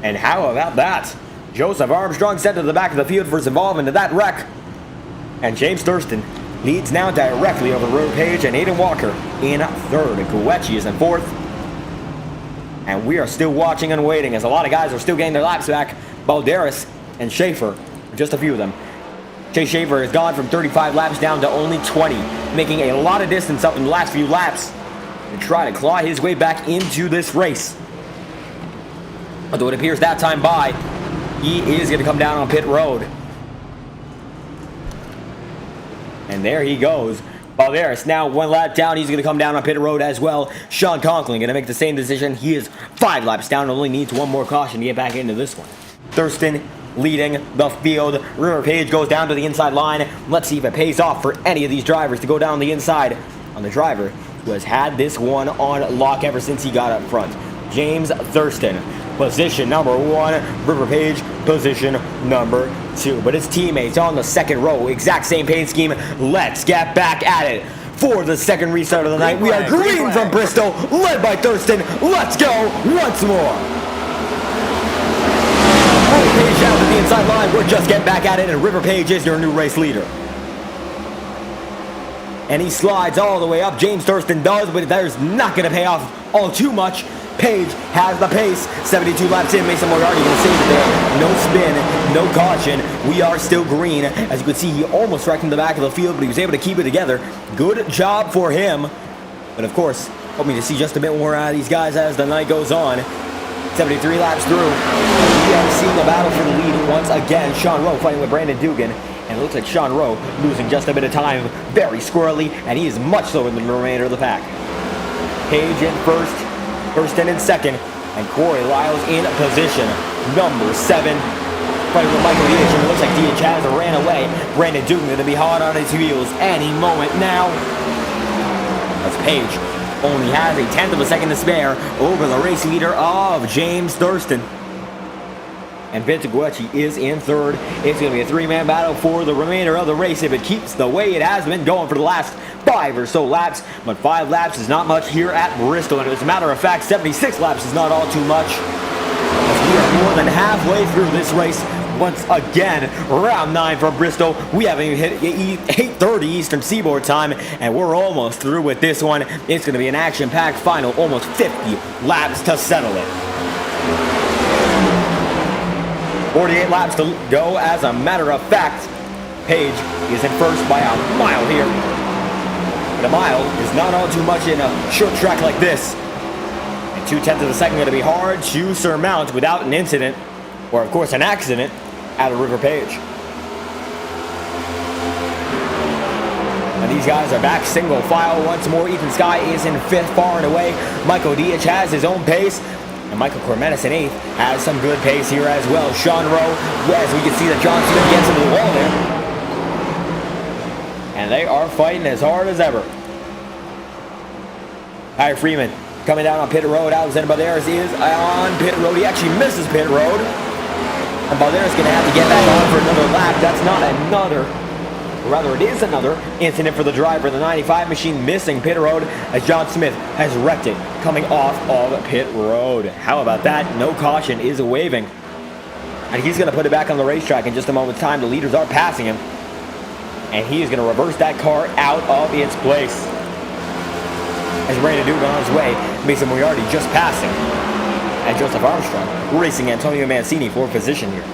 [SPEAKER 1] And how about that? Joseph Armstrong sent to the back of the field for his involvement in that wreck. And James Thurston leads now directly over River Page and Aiden Walker in 3rd. And Guecci is in 4th. And we are still watching and waiting as a lot of guys are still getting their laps back. Balderas and Schaefer, just a few of them. Chase Schaefer has gone from 35 laps down to only 20, making a lot of distance up in the last few laps to try to claw his way back into this race. Although it appears that time by, he is going to come down on pit road. And there he goes. Balderas now 1 lap down. He's going to come down on pit road as well. Sean Conklin going to make the same decision. He is 5 laps down and only needs 1 more caution to get back into this one. Thurston leading the field. River Page goes down to the inside line. Let's see if it pays off for any of these drivers to go down the inside on the driver who has had this one on lock ever since he got up front. James Thurston, position number 1. River Page position number 2. But his teammates on the second row, exact same paint scheme. Let's get back at it. For the second restart of the night, we are green from Bristol, led by Thurston. Let's go once more. Page down to the inside line. We're just getting back at it, and River Page is your new race leader. And he slides all the way up. James Thurston does, but there's not going to pay off all too much. Page has the pace. 72 laps in. Mason Moriarty going to save it there. No spin, no caution. We are still green. As you can see, he almost wrecked in the back of the field, but he was able to keep it together. Good job for him. But of course, hoping to see just a bit more out of these guys as the night goes on. 73 laps through. We are seeing a battle for the lead once again. Sean Rowe fighting with Brandon Dugan. And it looks like Sean Rowe losing just a bit of time. Very squirrely, and he is much slower than the remainder of the pack. Page in first. Thurston in second, and Corey Lyles in position number 7. Fighting with Michael Diaz, and it looks like Diaz ran away. Brandon Dugan going to be hard on his heels any moment now. As Page only has a 1/10 of a second to spare over the race leader of James Thurston. And Vince Guecci is in third. It's going to be a 3-man battle for the remainder of the race if it keeps the way it has been going for the last 5 or so laps. But 5 laps is not much here at Bristol. And as a matter of fact, 76 laps is not all too much. As we are more than halfway through this race. Once again, round 9 from Bristol. We haven't even hit 8:30 Eastern Seaboard time, and we're almost through with this one. It's going to be an action-packed final, almost 50 laps to settle it. 48 laps to go. As a matter of fact, Page is in first by a mile here. But a mile is not all too much in a short track like this. And 2/10 of a second going to be hard to surmount without an incident, or of course an accident, out of River Page. And these guys are back single file once more. Ethan Sky is in 5th far and away. Michael Diaz has his own pace. And Michael Cormetis in 8th has some good pace here as well. Sean Rowe, as we can see that John Smith gets into the wall there. And they are fighting as hard as ever. Ty Freeman coming down on pit road. Alexander Balderas is on pit road. He actually misses pit road. And Balderas going to have to get back on for another lap. That's not another, or rather it is another incident for the driver. The 95 machine missing pit road as John Smith has wrecked it coming off of pit road. How about that? No caution is waving. And he's going to put it back on the racetrack in just a moment's time. The leaders are passing him. And he is going to reverse that car out of its place. As Brandon Dugan on his way, Mason Moriarty just passing. And Joseph Armstrong racing Antonio Mancini for position here.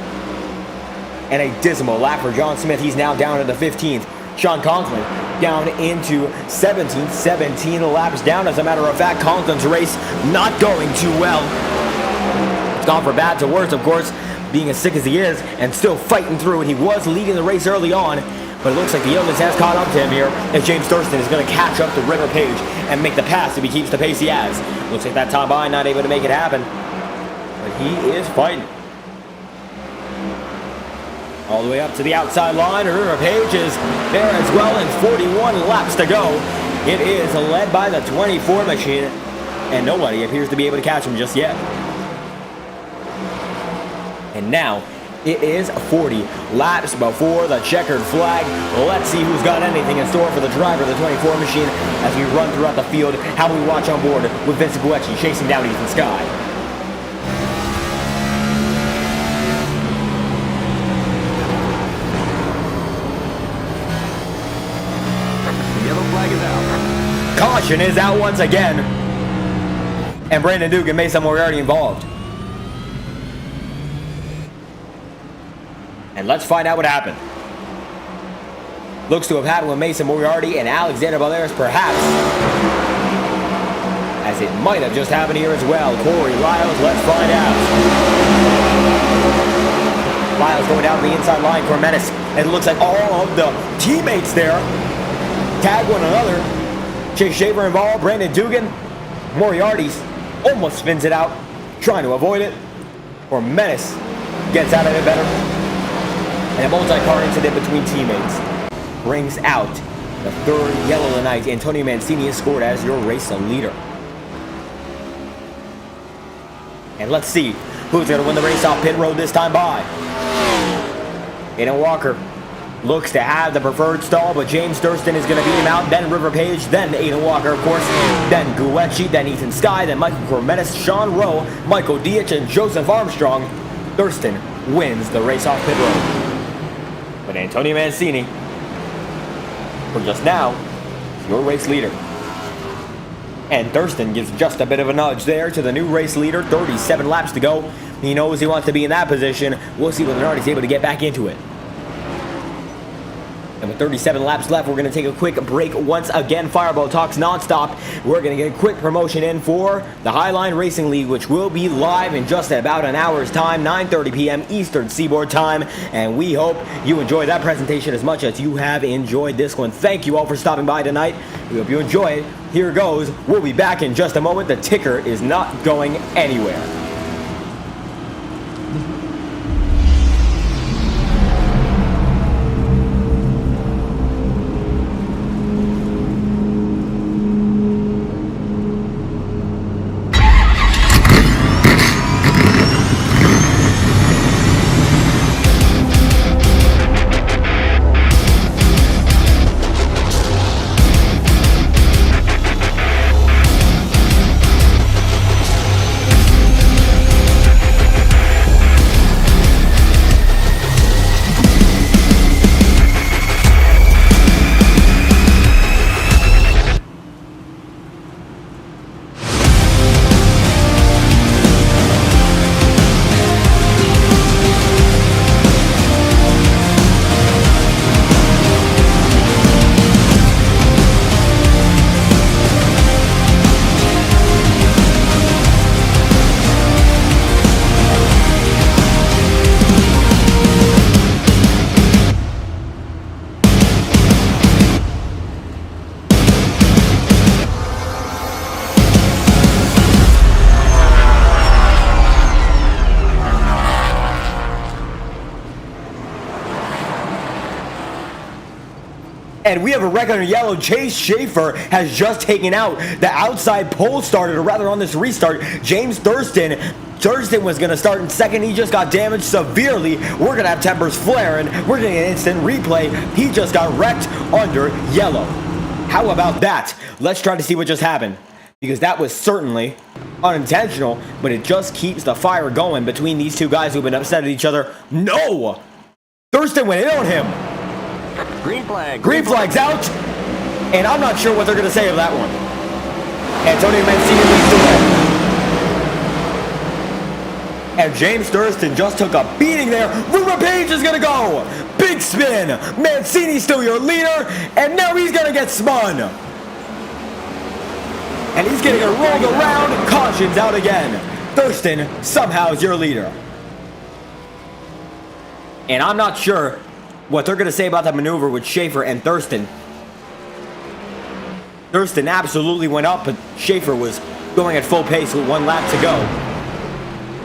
[SPEAKER 1] And a dismal lap for John Smith. He's now down to the 15th. Sean Conklin down into 17th. 17 laps down. As a matter of fact, Conklin's race not going too well. It's gone from bad to worse, of course, being as sick as he is and still fighting through it. He was leading the race early on, but it looks like the illness has caught up to him here as James Thurston is going to catch up to River Page and make the pass if he keeps the pace he has. Looks like that top line not able to make it happen, but he is fighting. All the way up to the outside line. River Page is there as well, and 41 laps to go. It is led by the 24 machine, and nobody appears to be able to catch him just yet. And now it is 40 laps before the checkered flag. Let's see who's got anything in store for the driver of the 24 machine as we run throughout the field. How we watch on board with Vince Guecci chasing down Ethan Sky. Caution is out once again. And Brandon Dugan made some Moriarty involved. And let's find out what happened. Looks to have happened with Mason Moriarty and Alexander Balderas, perhaps. As it might have just happened here as well. Corey Lyles, let's find out. Lyles going down the inside line. Cormetis. And it looks like all of the teammates there tag one another. Chase Shaver involved. Brandon Dugan. Moriarty's almost spins it out, trying to avoid it. Cormetis gets out of it better. And a multi-car incident between teammates brings out the 3rd yellow of the night. Antonio Mancini is scored as your race leader. And let's see Who's going to win the race off pit road this time by? Aiden Walker looks to have the preferred stall, but James Thurston is going to beat him out. Then River Page, then Aiden Walker, of course. Then Guecci, then Ethan Skye, then Michael Cormetis, Sean Rowe, Michael Dietz, and Joseph Armstrong. Thurston wins the race off pit road. But Antonio Mancini, for just now, is your race leader. And Thurston gives just a bit of a nudge there to the new race leader. 37 laps to go. He knows he wants to be in that position. We'll see whether or not he's able to get back into it. And with 37 laps left, we're going to take a quick break once again. Fireball Talks nonstop. We're going to get a quick promotion in for the Highline Racing League, which will be live in just about an hour's time, 9:30 p.m. Eastern Seaboard Time. And we hope you enjoy that presentation as much as you have enjoyed this one. Thank you all for stopping by tonight. We hope you enjoy it. Here goes. We'll be back in just a moment. The ticker is not going anywhere. And we have a record in yellow. Chase Schaefer has just taken out the outside pole starter, or rather on this restart. James Thurston was going to start in second. He just got damaged severely. We're going to have tempers flaring. We're getting an instant replay. He just got wrecked under yellow. How about that? Let's try to see what just happened, because that was certainly unintentional, but it just keeps the fire going between these two guys who've been upset at each other. No! Thurston went in on him.
[SPEAKER 4] Green flag.
[SPEAKER 1] Green flag's out, and I'm not sure what they're going to say of that one. Antonio Mancini leads the way. And James Thurston just took a beating there. River Page is going to go. Big spin. Mancini's still your leader, and now he's going to get spun. And he's getting rolled around. Caution's out again. Thurston somehow is your leader. And I'm not sure what they're going to say about that maneuver with Schaefer and Thurston. Thurston absolutely went up, but Schaefer was going at full pace with 1 lap to go.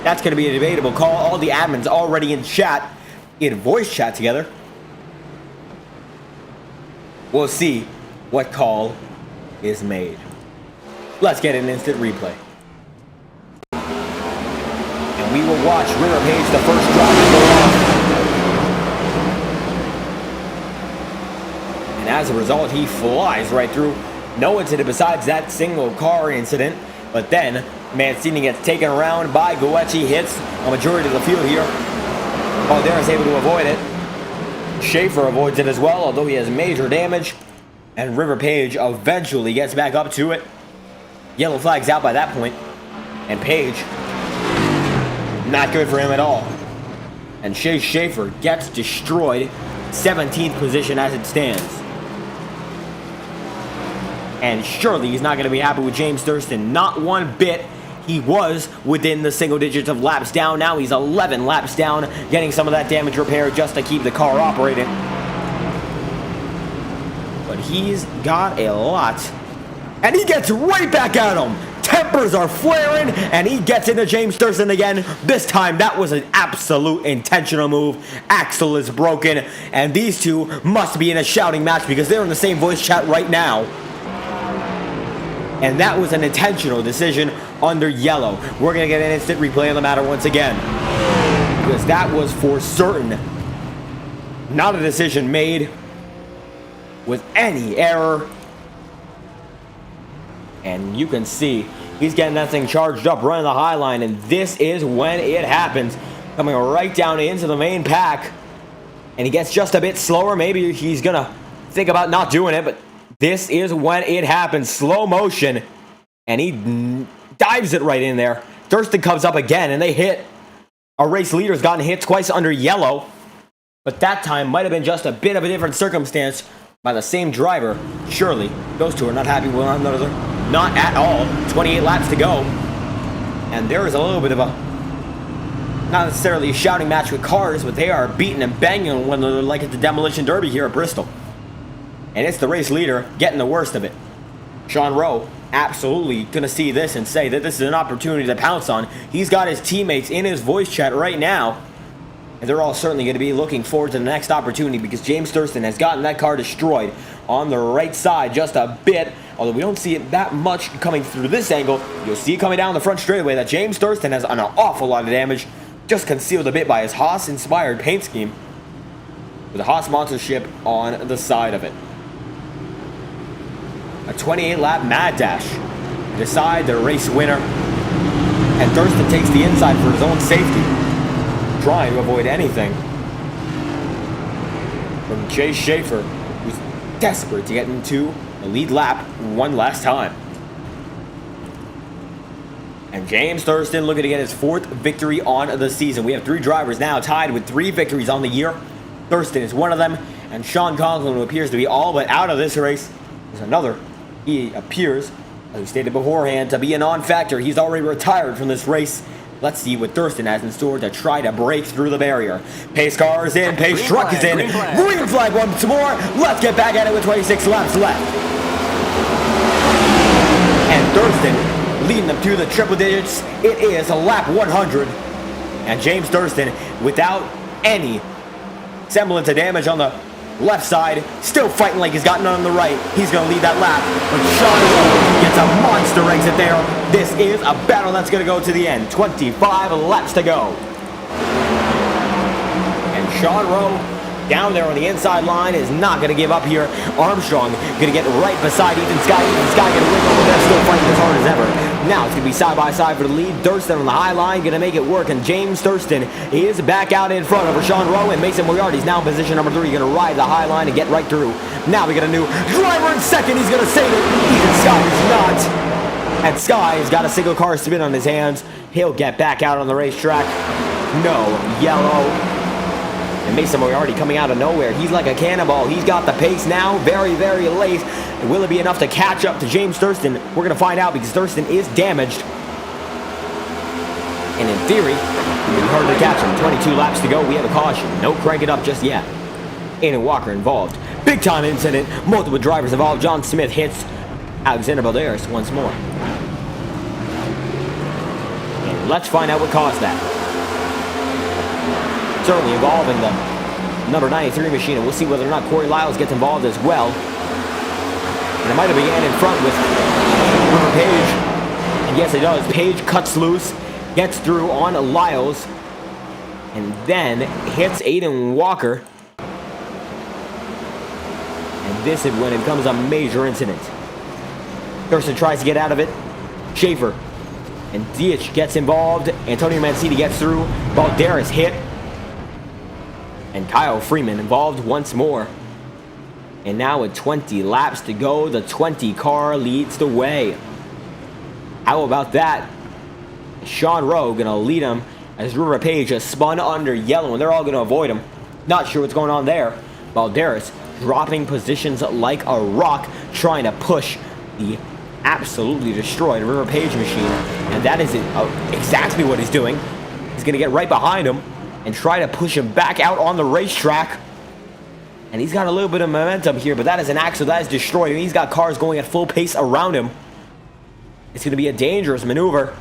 [SPEAKER 1] That's going to be a debatable call. All the admins already in chat, in voice chat together. We'll see what call is made. Let's get an instant replay. And we will watch River Page, the first driver, go off. And as a result, he flies right through. No incident besides that single car incident. But then Mancini gets taken around by Guecci, hits a majority of the field here. Caldera is able to avoid it. Schaefer avoids it as well, although he has major damage. And River Page eventually gets back up to it. Yellow flag's out by that point. And Page, not good for him at all. And Chase Schaefer gets destroyed. 17th position as it stands. And surely he's not going to be happy with James Thurston. Not one bit. He was within the single digits of laps down. Now he's 11 laps down, getting some of that damage repaired just to keep the car operating. But he's got a lot. And he gets right back at him. Tempers are flaring, and he gets into James Thurston again. This time, that was an absolute intentional move. Axle is broken, and these two must be in a shouting match because they're in the same voice chat right now. And that was an intentional decision under yellow. We're going to get an instant replay on the matter once again, because that was for certain not a decision made with any error. And you can see he's getting that thing charged up, running the high line, and this is when it happens. Coming right down into the main pack, and he gets just a bit slower. Maybe he's gonna think about not doing it, but this is when it happens. Slow motion, and he dives it right in there. Thurston comes up again, and they hit. Our race leader's gotten hit twice under yellow, but that time might have been just a bit of a different circumstance by the same driver. Surely, those two are not happy with one another. Not at all. 28 laps to go, and there is a little bit of a, not necessarily a shouting match with cars, but they are beating and banging when they're like at the Demolition Derby here at Bristol. And it's the race leader getting the worst of it. Sean Rowe absolutely going to see this and say that this is an opportunity to pounce on. He's got his teammates in his voice chat right now, and they're all certainly going to be looking forward to the next opportunity, because James Thurston has gotten that car destroyed on the right side just a bit. Although we don't see it that much coming through this angle, you'll see it coming down the front straightaway that James Thurston has an awful lot of damage, just concealed a bit by his Haas-inspired paint scheme, with a Haas sponsorship on the side of it. A 28-lap mad dash to decide the race winner, and Thurston takes the inside for his own safety, trying to avoid anything from Chase Schaefer, who's desperate to get into the lead lap one last time. And James Thurston looking to get his 4th victory on the season. We have 3 drivers now tied with 3 victories on the year. Thurston is one of them, and Sean Conklin, who appears to be all but out of this race, is another. He appears, as we stated beforehand, to be a non-factor. He's already retired from this race. Let's see what Thurston has in store to try to break through the barrier. Pace car is in, pace truck is in. Green flag once more. Let's get back at it with 26 laps left. And Thurston leading them to the triple digits. It is a lap 100. And James Thurston, without any semblance of damage on the left side, still fighting like he's got none on the right. He's going to lead that lap. But Sean Rowe gets a monster exit there. This is a battle that's going to go to the end. 25 laps to go. And Sean Rowe, down there on the inside line, is not going to give up here. Armstrong going to get right beside Ethan Skye. Ethan Skye going to win over there, still fighting as hard as ever. Now it's going to be side by side for the lead. Thurston on the high line going to make it work, and James Thurston is back out in front over Sean Rowe, and Mason Moriarty's now in position number 3, going to ride the high line and get right through. Now we got a new driver in second. He's going to save it. Ethan Skye is not. And Skye has got a single car spin on his hands. He'll get back out on the racetrack. No yellow. And Mason Moriarty coming out of nowhere. He's like a cannonball. He's got the pace now. Very, very late. And will it be enough to catch up to James Thurston? We're going to find out, because Thurston is damaged. And in theory, it would be hard to catch him. 22 laps to go. We have a caution. No crank it up just yet. Aiden Walker involved. Big time incident. Multiple drivers involved. John Smith hits Alexander Balderas once more. And let's find out what caused that. Certainly involving the number 93 machine, and we'll see whether or not Corey Lyles gets involved as well. And it might have began in front with River Page. And yes, it does. Page cuts loose, gets through on Lyles, and then hits Aiden Walker. And this is when it becomes a major incident. Thurston tries to get out of it. Schaefer and Dietz gets involved. Antonio Mancini gets through. Balderas hit. And Kyle Freeman involved once more. And now with 20 laps to go, the 20 car leads the way. How about that? Sean Rowe going to lead him as River Page has spun under yellow, and they're all going to avoid him. Not sure what's going on there. Balderas dropping positions like a rock, trying to push the absolutely destroyed River Page machine. And that is exactly what he's doing. He's going to get right behind him and try to push him back out on the racetrack. And he's got a little bit of momentum here, but that is an axle that is destroyed, and he's got cars going at full pace around him. It's going to be a dangerous maneuver.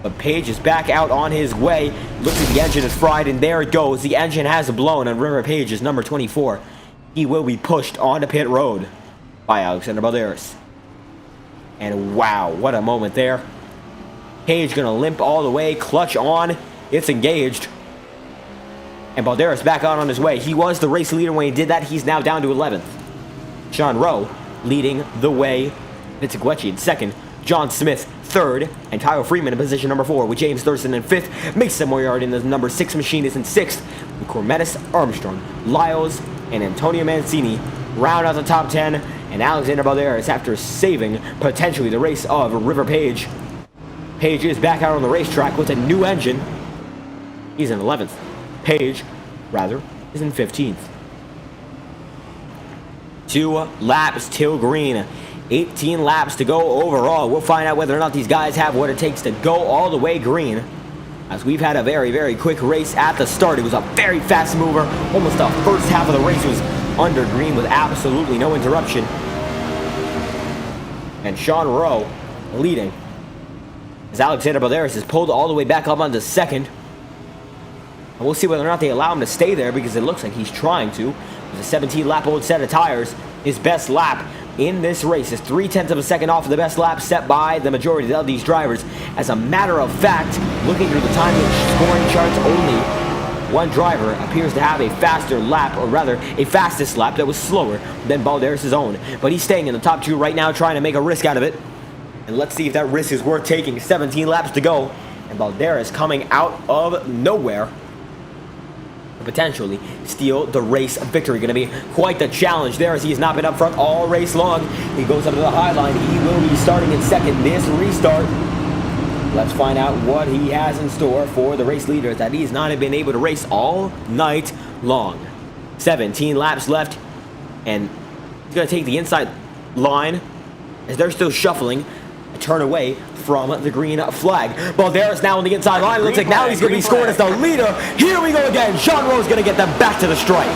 [SPEAKER 1] But Page is back out on his way. Looks like the engine is fried, and there it goes. The engine has blown, and River Page is number 24. He will be pushed onto pit road by Alexander Balderas. And wow, what a moment there. Page gonna limp all the way, clutch on, it's engaged. And Balderas back out on his way. He was the race leader when he did that. He's now down to 11th. Sean Rowe leading the way. Vincent Guecci in second. John Smith third. And Kyle Freeman in position number 4 with James Thurston in 5th. Mason Moriarty in the number 6 machine is in 6th. With Cormetis Armstrong, Lyles, and Antonio Mancini round out the top 10. And Alexander Balderas, after saving potentially the race of River Page. Page is back out on the racetrack with a new engine. He's in 11th. Page, rather, is in 15th. 2 laps till green. 18 laps to go overall. We'll find out whether or not these guys have what it takes to go all the way green. As we've had a very, very quick race at the start. It was a very fast mover. Almost the first half of the race was under green with absolutely no interruption. And Sean Rowe leading. As Alexander Balderas is pulled all the way back up onto second. And we'll see whether or not they allow him to stay there because it looks like he's trying to. With a 17-lap-old set of tires, his best lap in this race is 0.3 of a second off of the best lap set by the majority of these drivers. As a matter of fact, looking through the time scoring charts, only one driver appears to have a faster lap, or rather, a fastest lap that was slower than Balderas' own. But he's staying in the top 2 right now, trying to make a risk out of it. And let's see if that risk is worth taking. 17 laps to go, and Balderas coming out of nowhere to potentially steal the race victory. Going to be quite the challenge there, as he has not been up front all race long. He goes up to the high line. He will be starting in second this restart. Let's find out what he has in store for the race leader that he's not been able to race all night long. 17 laps left, and he's going to take the inside line as they're still shuffling. Turn away from the green flag. Balderas now on the inside line. Looks like now he's going to be scored as the leader. Here we go again. Sean Rowe's going to get them back to the stripe.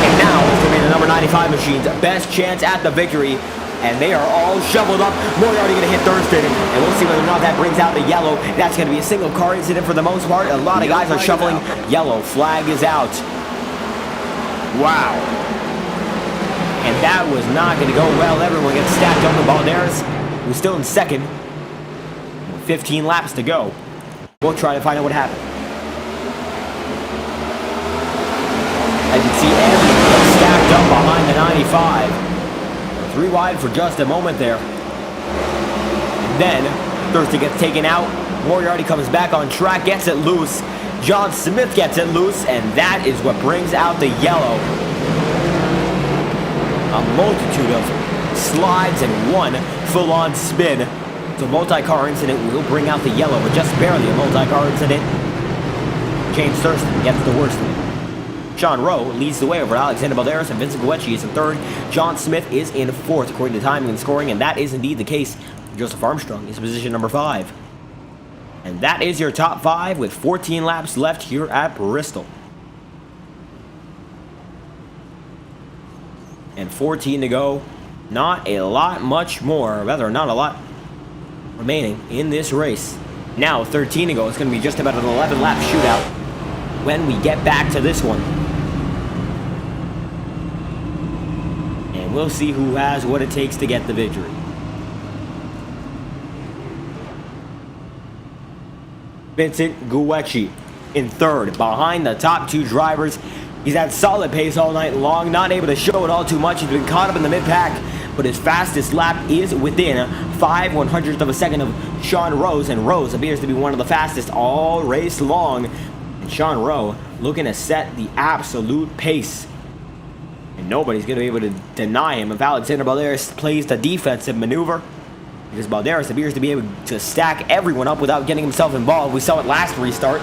[SPEAKER 1] And now it's going to be the number 95 machine's best chance at the victory. And they are all shoveled up. Moriarty going to hit Thurston. And we'll see whether or not that brings out the yellow. That's going to be a single car incident for the most part. A lot of guys are shuffling. Yellow flag is out. Wow. And that was not going to go well. Everyone gets stacked up with Balderas, who's still in second. 15 laps to go. We'll try to find out what happened. As you can see, everyone gets stacked up behind the 95. 3 wide for just a moment there. And then Thurston gets taken out. Moriarty comes back on track, gets it loose. John Smith gets it loose, and that is what brings out the yellow. A multitude of slides and one full-on spin. So multi-car incident will bring out the yellow, but just barely a multi-car incident. James Thurston gets the worst of it. Sean Rowe leads the way over Alexander Balderas, and Vincent Guecci is in third. John Smith is in fourth, according to timing and scoring, and that is indeed the case. Joseph Armstrong is position number 5. And that is your top 5 with 14 laps left here at Bristol. And 14 to go. Not a lot much more, rather not a lot remaining in this race. Now 13 to go. It's going to be just about an 11 lap shootout when we get back to this one. And we'll see who has what it takes to get the victory. Vincent Guecci in third, behind the top 2 drivers. He's had solid pace all night long, not able to show it all too much. He's been caught up in the mid-pack, but his fastest lap is within 5/100th of a second of Sean Rowe's, and Rose appears to be one of the fastest all race long. And Sean Rowe looking to set the absolute pace. And nobody's going to be able to deny him if Alexander Balderas plays the defensive maneuver, because Balderas appears to be able to stack everyone up without getting himself involved. We saw it last restart.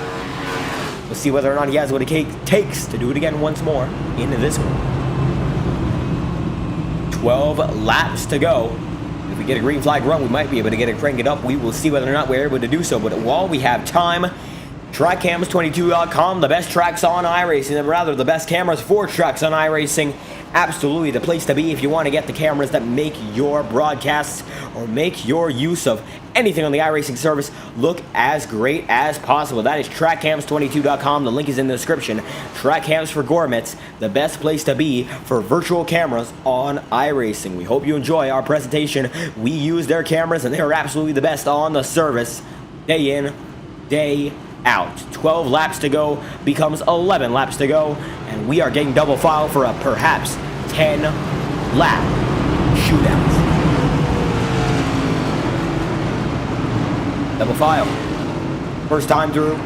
[SPEAKER 1] We'll see whether or not he has what it takes to do it again once more into this one. 12 laps to go. If we get a green flag run, we might be able to get it cranked up. We will see whether or not we're able to do so. But while we have time, TrackCams22.com, the best tracks on iRacing, and rather the best cameras for tracks on iRacing, absolutely the place to be if you want to get the cameras that make your broadcasts or make your use of anything on the iRacing service look as great as possible. That is trackcams22.com. The link is in the description. Track Cams for Gourmets, the best place to be for virtual cameras on iRacing. We hope you enjoy our presentation. We use their cameras and they are absolutely the best on the service, day in, day out. 12 laps to go becomes 11 laps to go, and we are getting double file for a perhaps 10 lap shootout. Double file. First time through,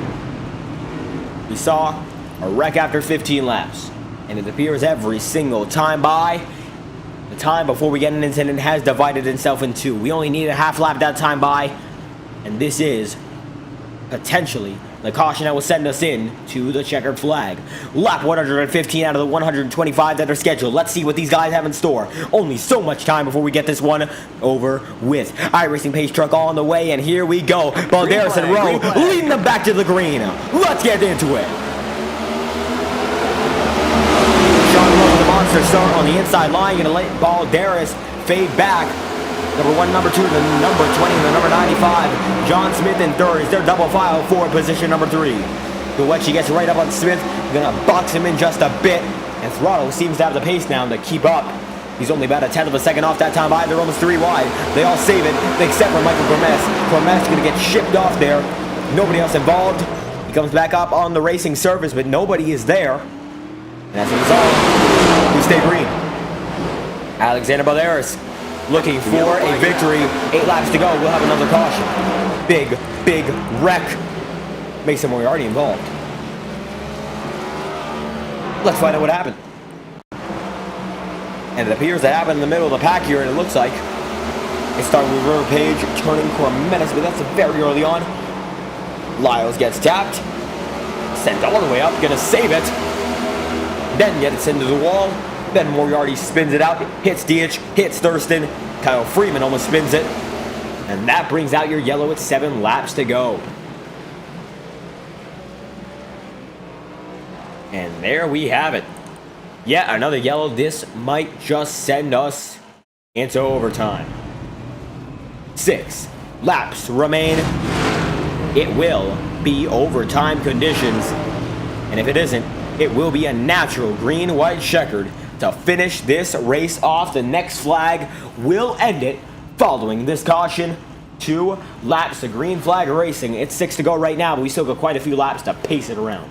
[SPEAKER 1] we saw a wreck after 15 laps, and it appears every single time by, the time before we get an incident has divided itself in two. We only need a half lap that time by, and this is potentially the caution that will send us in to the checkered flag. Lap 115 out of the 125 that are scheduled. Let's see what these guys have in store. Only so much time before we get this one over with. iRacing pace truck on the way, and here we go. Balderas and Rowe leading them back to the green. Let's get into it. Sean Rowe with the monster start on the inside line. Gonna let Balderas fade back. Number 1, number 2, the number 20, and the number 95. John Smith in third is their double file for position number 3. Guechi gets right up on Smith. Gonna box him in just a bit. And Throttle seems to have the pace now to keep up. He's only about a 10th of a second off that time by. They're almost 3 wide. They all save it, except for Michael Cormes. Cormes gonna get shipped off there. Nobody else involved. He comes back up on the racing surface, but nobody is there. And as a result, we stay green. Alexander Balderas looking for a victory. 8 laps to go. We'll have another caution. Big wreck. Mason Moriarty involved. Let's find out what happened. And it appears that happened in the middle of the pack here, and it looks like it started with River Page turning Cormenis, but that's very early on. Lyles gets tapped. Sent all the way up. Gonna save it. Then gets into the wall. Then Moriarty spins it out, hits Diich, hits Thurston. Kyle Freeman almost spins it. And that brings out your yellow with 7 laps to go. And there we have it. Yet another yellow. This might just send us into overtime. 6 laps remain. It will be overtime conditions. And if it isn't, it will be a natural green-white checkered to finish this race off. The next flag will end it following this caution. 2 laps to green flag racing. It's 6 to go right now, but we still got quite a few laps to pace it around.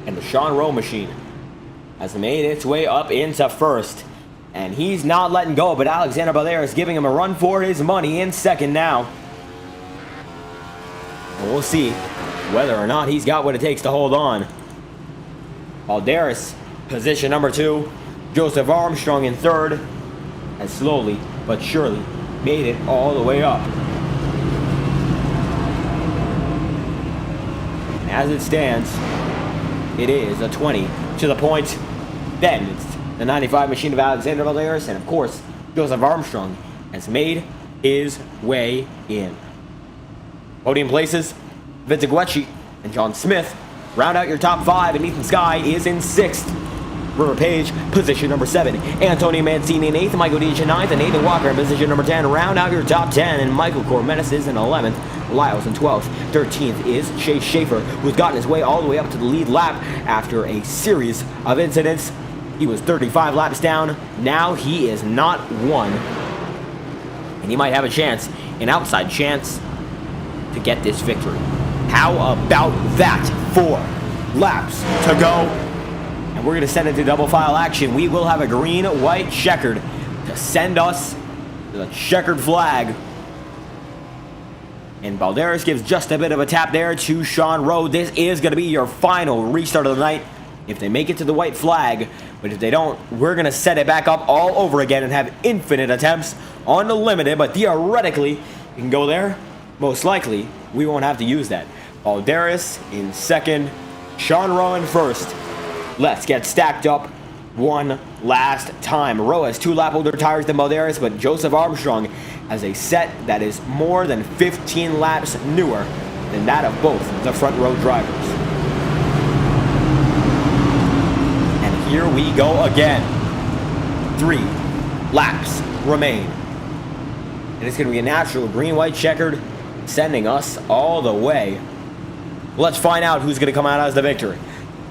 [SPEAKER 1] And the Sean Rowe machine has made its way up into first. And he's not letting go, but Alexander Balderas is giving him a run for his money in second now. And we'll see whether or not he's got what it takes to hold on. Balderas, position number 2. Joseph Armstrong in third, has slowly but surely made it all the way up. And as it stands, it is a 20 to the point. Then it's the 95 machine of Alexander Balderas, and of course, Joseph Armstrong has made his way in. Podium places, Vincent Guechi and John Smith round out your top 5, and Ethan Skye is in 6th. River Page, position number 7. Antonio Mancini in 8th, Michael Diich in 9th, and Nathan Walker in position number 10. Round out your top 10, and Michael Cormenis is in 11th. Lyles in 12th. 13th is Chase Schaefer, who's gotten his way all the way up to the lead lap after a series of incidents. He was 35 laps down. Now he is not 1. And he might have a chance, an outside chance, to get this victory. How about that? 4 laps to go. And we're going to send it to double file action. We will have a green-white checkered to send us to the checkered flag. And Balderas gives just a bit of a tap there to Sean Rowe. This is going to be your final restart of the night if they make it to the white flag. But if they don't, we're going to set it back up all over again and have infinite attempts on the limited. But theoretically, you can go there. Most likely, we won't have to use that. Balderas in second, Sean Rowe in first. Let's get stacked up one last time. Rowe has 2 lap older tires than Balderas, but Joseph Armstrong has a set that is more than 15 laps newer than that of both the front row drivers. here we go again. 3 laps remain. And it's going to be a natural green-white checkered, sending us all the way. Let's find out who's going to come out as the victor.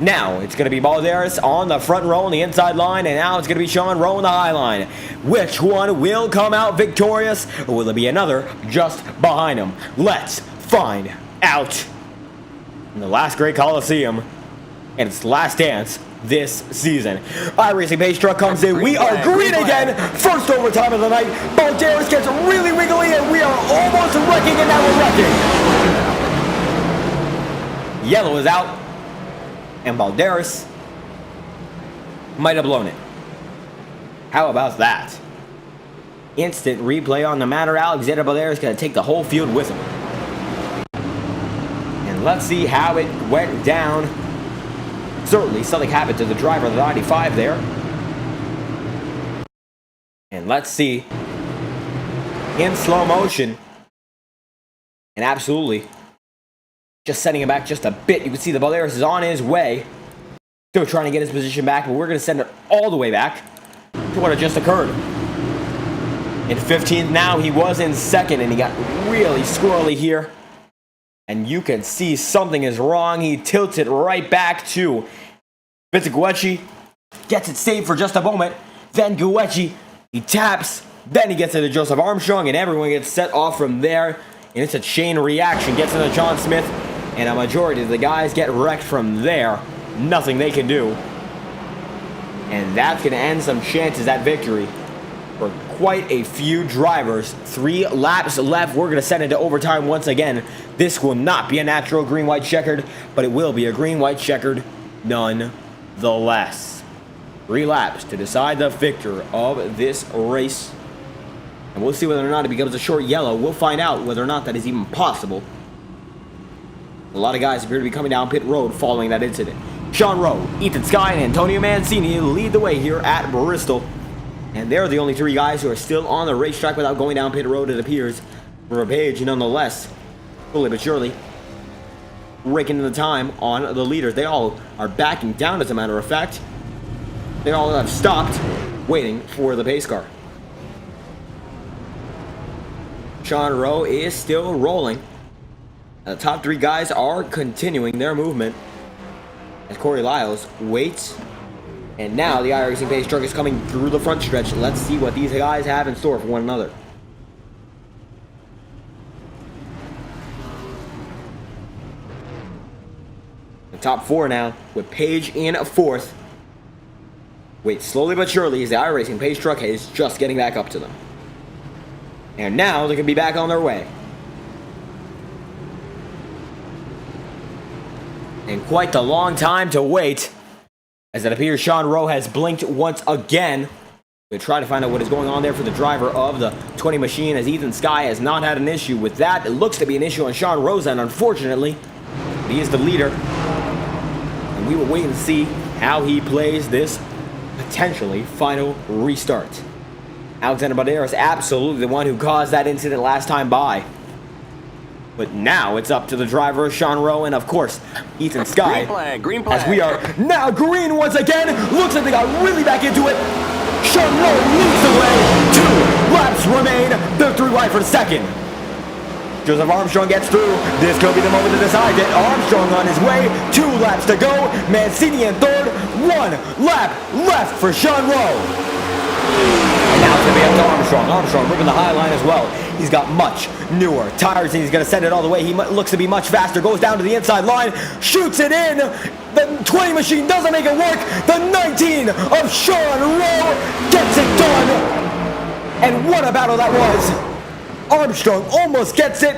[SPEAKER 1] Now, it's going to be Balderas on the front row on the inside line, and now it's going to be Sean Rowe on the high line. Which one will come out victorious, or will it be another just behind him? Let's find out. In the last great Coliseum, and its last dance this season. iRacing pace truck comes in. We are green again. First overtime of the night. Balderas gets really wiggly, and we are almost wrecking, and now we're wrecking. Yellow is out. And Balderas might have blown it. How about that? Instant replay on the matter. Alexander Balderas going to take the whole field with him. And let's see how it went down. Certainly something happened to the driver of the 95 there. And let's see. In slow motion. And absolutely just setting him back just a bit. You can see the Balderas is on his way. Still trying to get his position back, but we're going to send it all the way back to what had just occurred. In 15th now, he was in second, and he got really squirrely here. And you can see something is wrong. He tilts it right back to Vincent Guecci. Gets it saved for just a moment. Then Guecci, he taps. Then he gets into Joseph Armstrong, and everyone gets set off from there. And it's a chain reaction. Gets into John Smith. And a majority of the guys get wrecked from there. Nothing they can do. And that's going to end some chances at victory for quite a few drivers. 3 laps left. We're going to send it to overtime once again. This will not be a natural green-white checkered, but it will be a green-white checkered nonetheless. 3 laps to decide the victor of this race. And we'll see whether or not it becomes a short yellow. We'll find out whether or not that is even possible. A lot of guys appear to be coming down pit road following that incident. Sean Rowe, Ethan Skye, and Antonio Mancini lead the way here at Bristol. And they're the only 3 guys who are still on the racetrack without going down pit road, it appears. For a page, nonetheless, slowly but surely, raking in the time on the leaders. They all are backing down, as a matter of fact. They all have stopped waiting for the pace car. Sean Rowe is still rolling. The top 3 guys are continuing their movement as Corey Lyles waits. And now the iRacing pace truck is coming through the front stretch. Let's see what these guys have in store for one another. The top 4 now with Page in 4th. Wait slowly but surely as the iRacing pace truck is just getting back up to them. And now they can be back on their way. And quite the long time to wait, as it appears Sean Rowe has blinked once again. We'll try to find out what is going on there for the driver of the 20 machine, as Ethan Skye has not had an issue with that. It looks to be an issue on Sean Rowe's end, unfortunately. He is the leader. And we will wait and see how he plays this potentially final restart. Alexander Balderas is absolutely the one who caused that incident last time by. But now it's up to the driver, Sean Rowe, and of course, Ethan Skye.
[SPEAKER 4] Green flag.
[SPEAKER 1] As we are now green once again. Looks like they got really back into it. Sean Rowe leads the way. 2 laps remain. They're 3 wide for second. Joseph Armstrong gets through. This could be the moment to decide it. Armstrong on his way. 2 laps to go. Mancini in 3rd. 1 lap left for Sean Rowe. And now it's going to be up to Armstrong. Armstrong ripping the high line as well. He's got much newer tires, and he's going to send it all the way. He looks to be much faster. Goes down to the inside line. Shoots it in. The 20 machine doesn't make it work. The 19 of Sean Rowe gets it done. And what a battle that was. Armstrong almost gets it.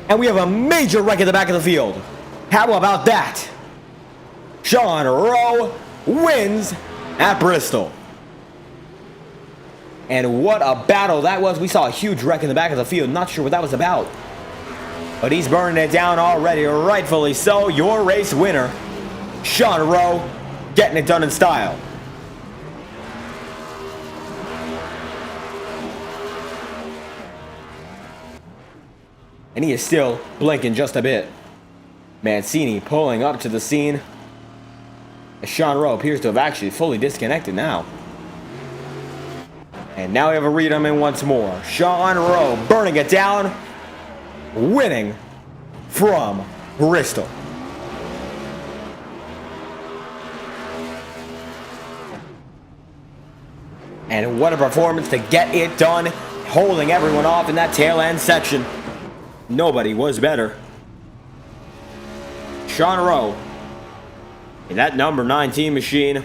[SPEAKER 1] And we have a major wreck at the back of the field. How about that? Sean Rowe wins at Bristol. And what a battle that was. We saw a huge wreck in the back of the field. Not sure what that was about. But he's burning it down already, rightfully so. Your race winner, Sean Rowe, getting it done in style. And he is still blinking just a bit. Mancini pulling up to the scene. Sean Rowe appears to have actually fully disconnected now. And now we have a read him in once more. Sean Rowe burning it down, winning from Bristol. And what a performance to get it done, holding everyone off in that tail end section. Nobody was better. Sean Rowe in that number 19 machine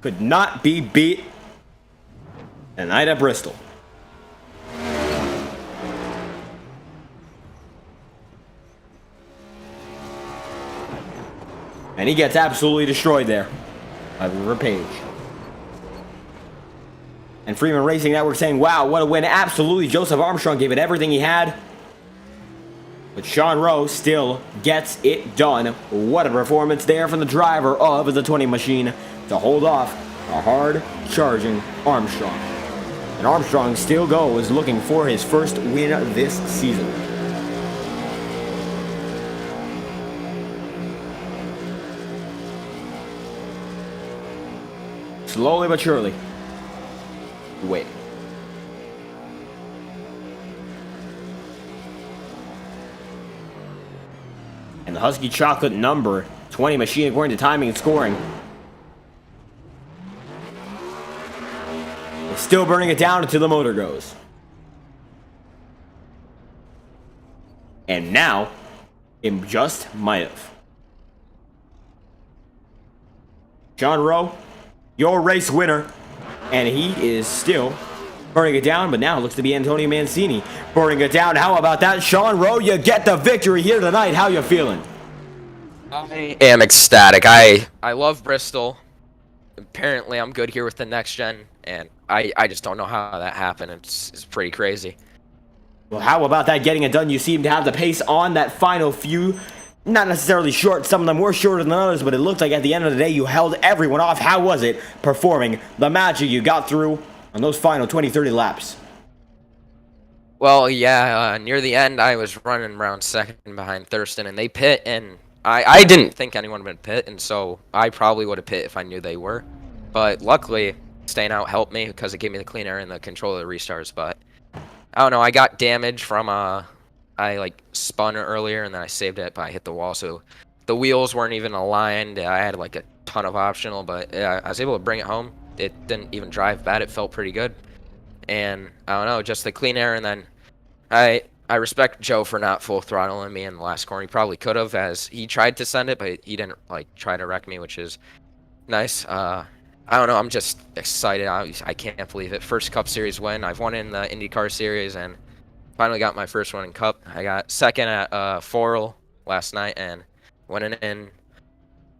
[SPEAKER 1] could not be beat tonight at Bristol. And he gets absolutely destroyed there by River Page. And Freeman Racing Network saying, wow, what a win. Absolutely, Joseph Armstrong gave it everything he had. But Sean Rowe still gets it done. What a performance there from the driver of the 20 machine to hold off a hard-charging Armstrong. And Armstrong still goes looking for his first win this season. Slowly but surely. Wait. And the Husky Chocolate number 20 machine, according to timing and scoring, is still burning it down until the motor goes. And now, it just might have. Sean Rowe, your race winner. And he is still burning it down, but now it looks to be Antonio Mancini burning it down. How about that? Sean Rowe, you get the victory here tonight. How you feeling?
[SPEAKER 5] I am ecstatic. I love Bristol. Apparently, I'm good here with the next gen, and I just don't know how that happened. It's pretty crazy.
[SPEAKER 1] Well, how about that getting it done? You seem to have the pace on that final few. Not necessarily short, some of them were shorter than others, but it looked like at the end of the day you held everyone off. How was it performing the magic you got through on those final 20-30 laps?
[SPEAKER 5] Well, yeah, near the end I was running around second behind Thurston, and they pit, and I didn't think anyone would pit, and so I probably would have pit if I knew they were. But luckily, staying out helped me because it gave me the clean air and the control of the restarts. But I don't know, I got damage from I like spun earlier and then I saved it, but I hit the wall, so the wheels weren't even aligned. I had like a ton of optional, but yeah, I was able to bring it home. It didn't even drive bad. It felt pretty good. And I don't know, just the clean air. And then I respect Joe for not full throttling me in the last corner. He probably could have, as he tried to send it, but he didn't like try to wreck me, which is nice. I don't know, I'm just excited. I can't believe it. First Cup Series win. I've won in the Indycar Series and finally got my first one in Cup. I got second at Forel last night and winning in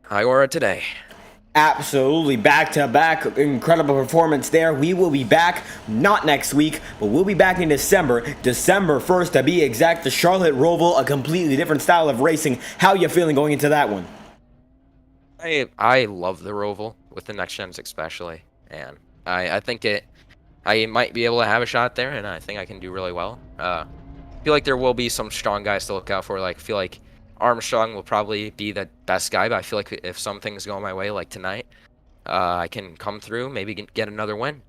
[SPEAKER 5] IORA today.
[SPEAKER 1] Absolutely, back-to-back, incredible performance there. We will be back, not next week, but we'll be back in December 1st to be exact. The Charlotte Roval, a completely different style of racing. How you feeling going into that one?
[SPEAKER 5] I love the Roval, with the next gens especially, and I think I might be able to have a shot there, and I think I can do really well. I feel like there will be some strong guys to look out for. Like, I feel like Armstrong will probably be the best guy, but I feel like if some things go my way, like tonight, I can come through, maybe get another win.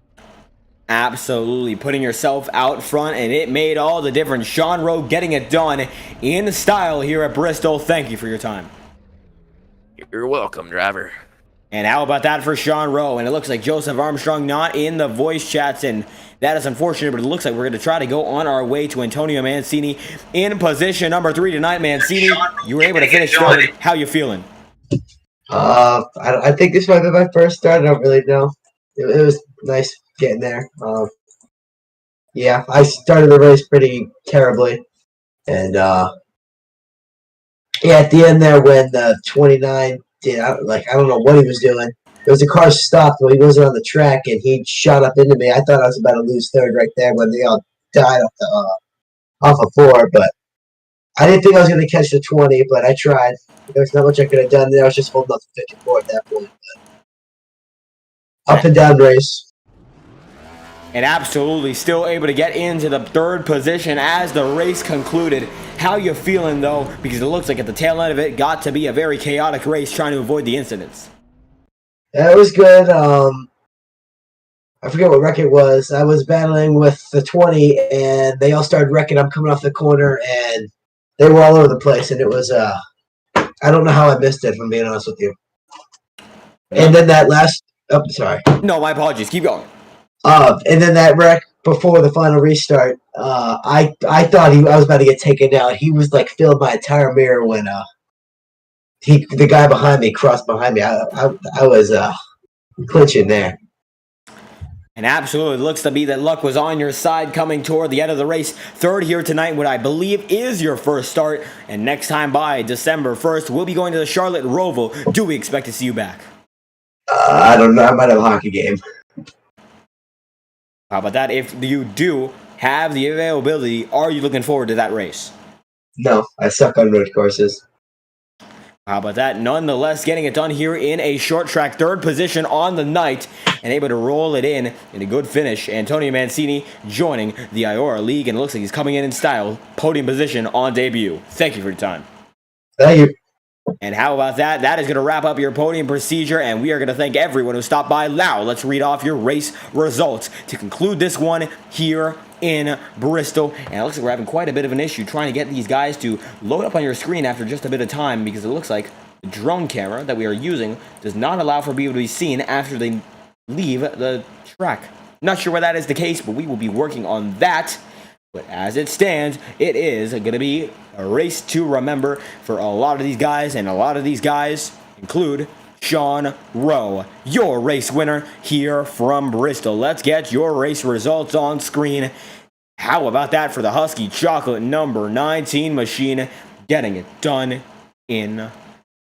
[SPEAKER 1] Absolutely, putting yourself out front, and it made all the difference. Sean Rowe getting it done in style here at Bristol. Thank you for your time.
[SPEAKER 5] You're welcome, driver.
[SPEAKER 1] And how about that for Sean Rowe? And it looks like Joseph Armstrong not in the voice chats, and that is unfortunate, but it looks like we're going to try to go on our way to Antonio Mancini in position number 3 tonight. Mancini, you were able to finish third. How you feeling?
[SPEAKER 6] I think this might be my first start. I don't really know. It was nice getting there. Yeah, I started the race pretty terribly. And, yeah, at the end there when the 29 did, I don't know what he was doing. There was a car stopped when he wasn't on the track, and he shot up into me. I thought I was about to lose third right there when they all died off of 4. But I didn't think I was going to catch the 20, but I tried. There's not much I could have done there. I was just holding up to 54 at that point. But up and down race.
[SPEAKER 1] And absolutely still able to get into the 3rd position as the race concluded. How you feeling, though? Because it looks like at the tail end of it got to be a very chaotic race trying to avoid the incidents.
[SPEAKER 6] Yeah, it was good. I forget what wreck it was. I was battling with the 20, and they all started wrecking. I'm coming off the corner, and they were all over the place. And it was, I don't know how I missed it, if I'm being honest with you. And then that last, oh, sorry.
[SPEAKER 1] No, my apologies. Keep going.
[SPEAKER 6] And then that wreck before the final restart, I thought I was about to get taken out. He was like filled my entire mirror when the guy behind me crossed behind me. I was clinching there.
[SPEAKER 1] And absolutely looks to be that luck was on your side coming toward the end of the race. Third here tonight, what I believe is your first start. And next time by December 1st, we'll be going to the Charlotte Roval. Do we expect to see you back?
[SPEAKER 6] I don't know. I might have a hockey game.
[SPEAKER 1] How about that? If you do have the availability, are you looking forward to that race?
[SPEAKER 6] No, I suck on road courses.
[SPEAKER 1] How about that? Nonetheless, getting it done here in a short track, third position on the night, and able to roll it in a good finish. Antonio Mancini joining the IORA League, and it looks like he's coming in style, podium position on debut. Thank you for your time.
[SPEAKER 6] Thank you.
[SPEAKER 1] And how about that? That is going to wrap up your podium procedure, and we are going to thank everyone who stopped by. Now, let's read off your race results to conclude this one here in Bristol. And it looks like we're having quite a bit of an issue trying to get these guys to load up on your screen after just a bit of time, because it looks like the drone camera that we are using does not allow for people to be seen after they leave the track. Not sure why that is the case, but we will be working on that. But as it stands, it is going to be a race to remember for a lot of these guys, and a lot of these guys include Sean Rowe, your race winner here from Bristol. Let's get your race results on screen. How about that for the Husky Chocolate number 19 machine, getting it done in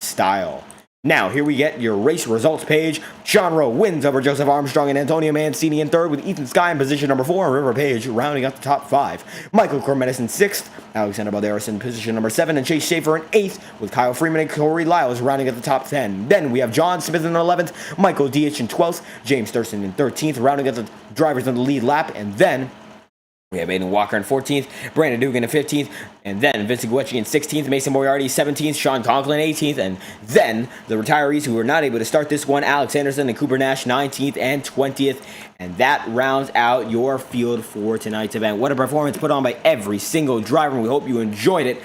[SPEAKER 1] style. Now, here we get your race results page. Sean Rowe wins over Joseph Armstrong and Antonio Mancini in third, with Ethan Skye in position number 4, and River Page rounding out the top 5. Michael Cormetis in 6th, Alexander Balderas in position number 7, and Chase Schaefer in 8th, with Kyle Freeman and Corey Lyles rounding out the top 10. Then we have John Smith in 11th, Michael Dietz in 12th, James Thurston in 13th, rounding out the drivers on the lead lap, and then we have Aiden Walker in 14th, Brandon Dugan in 15th, and then Vincent Guecci in 16th, Mason Moriarty 17th, Sean Conklin 18th, and then the retirees who were not able to start this one, Alex Anderson and Cooper Nash 19th and 20th, and that rounds out your field for tonight's event. What a performance put on by every single driver, and we hope you enjoyed it.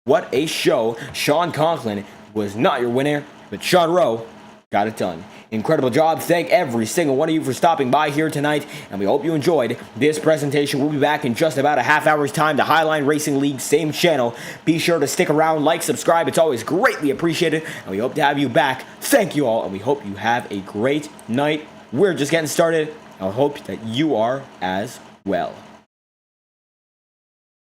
[SPEAKER 1] What a show. Sean Conklin was not your winner, but Sean Rowe got it done. Incredible job. Thank every single one of you for stopping by here tonight, and we hope you enjoyed this presentation. We'll be back in just about a half hour's time. The Highline Racing League, same channel. Be sure to stick around, like, subscribe. It's always greatly appreciated, and we hope to have you back. Thank you all, and we hope you have a great night. We're just getting started. I hope that you are as well.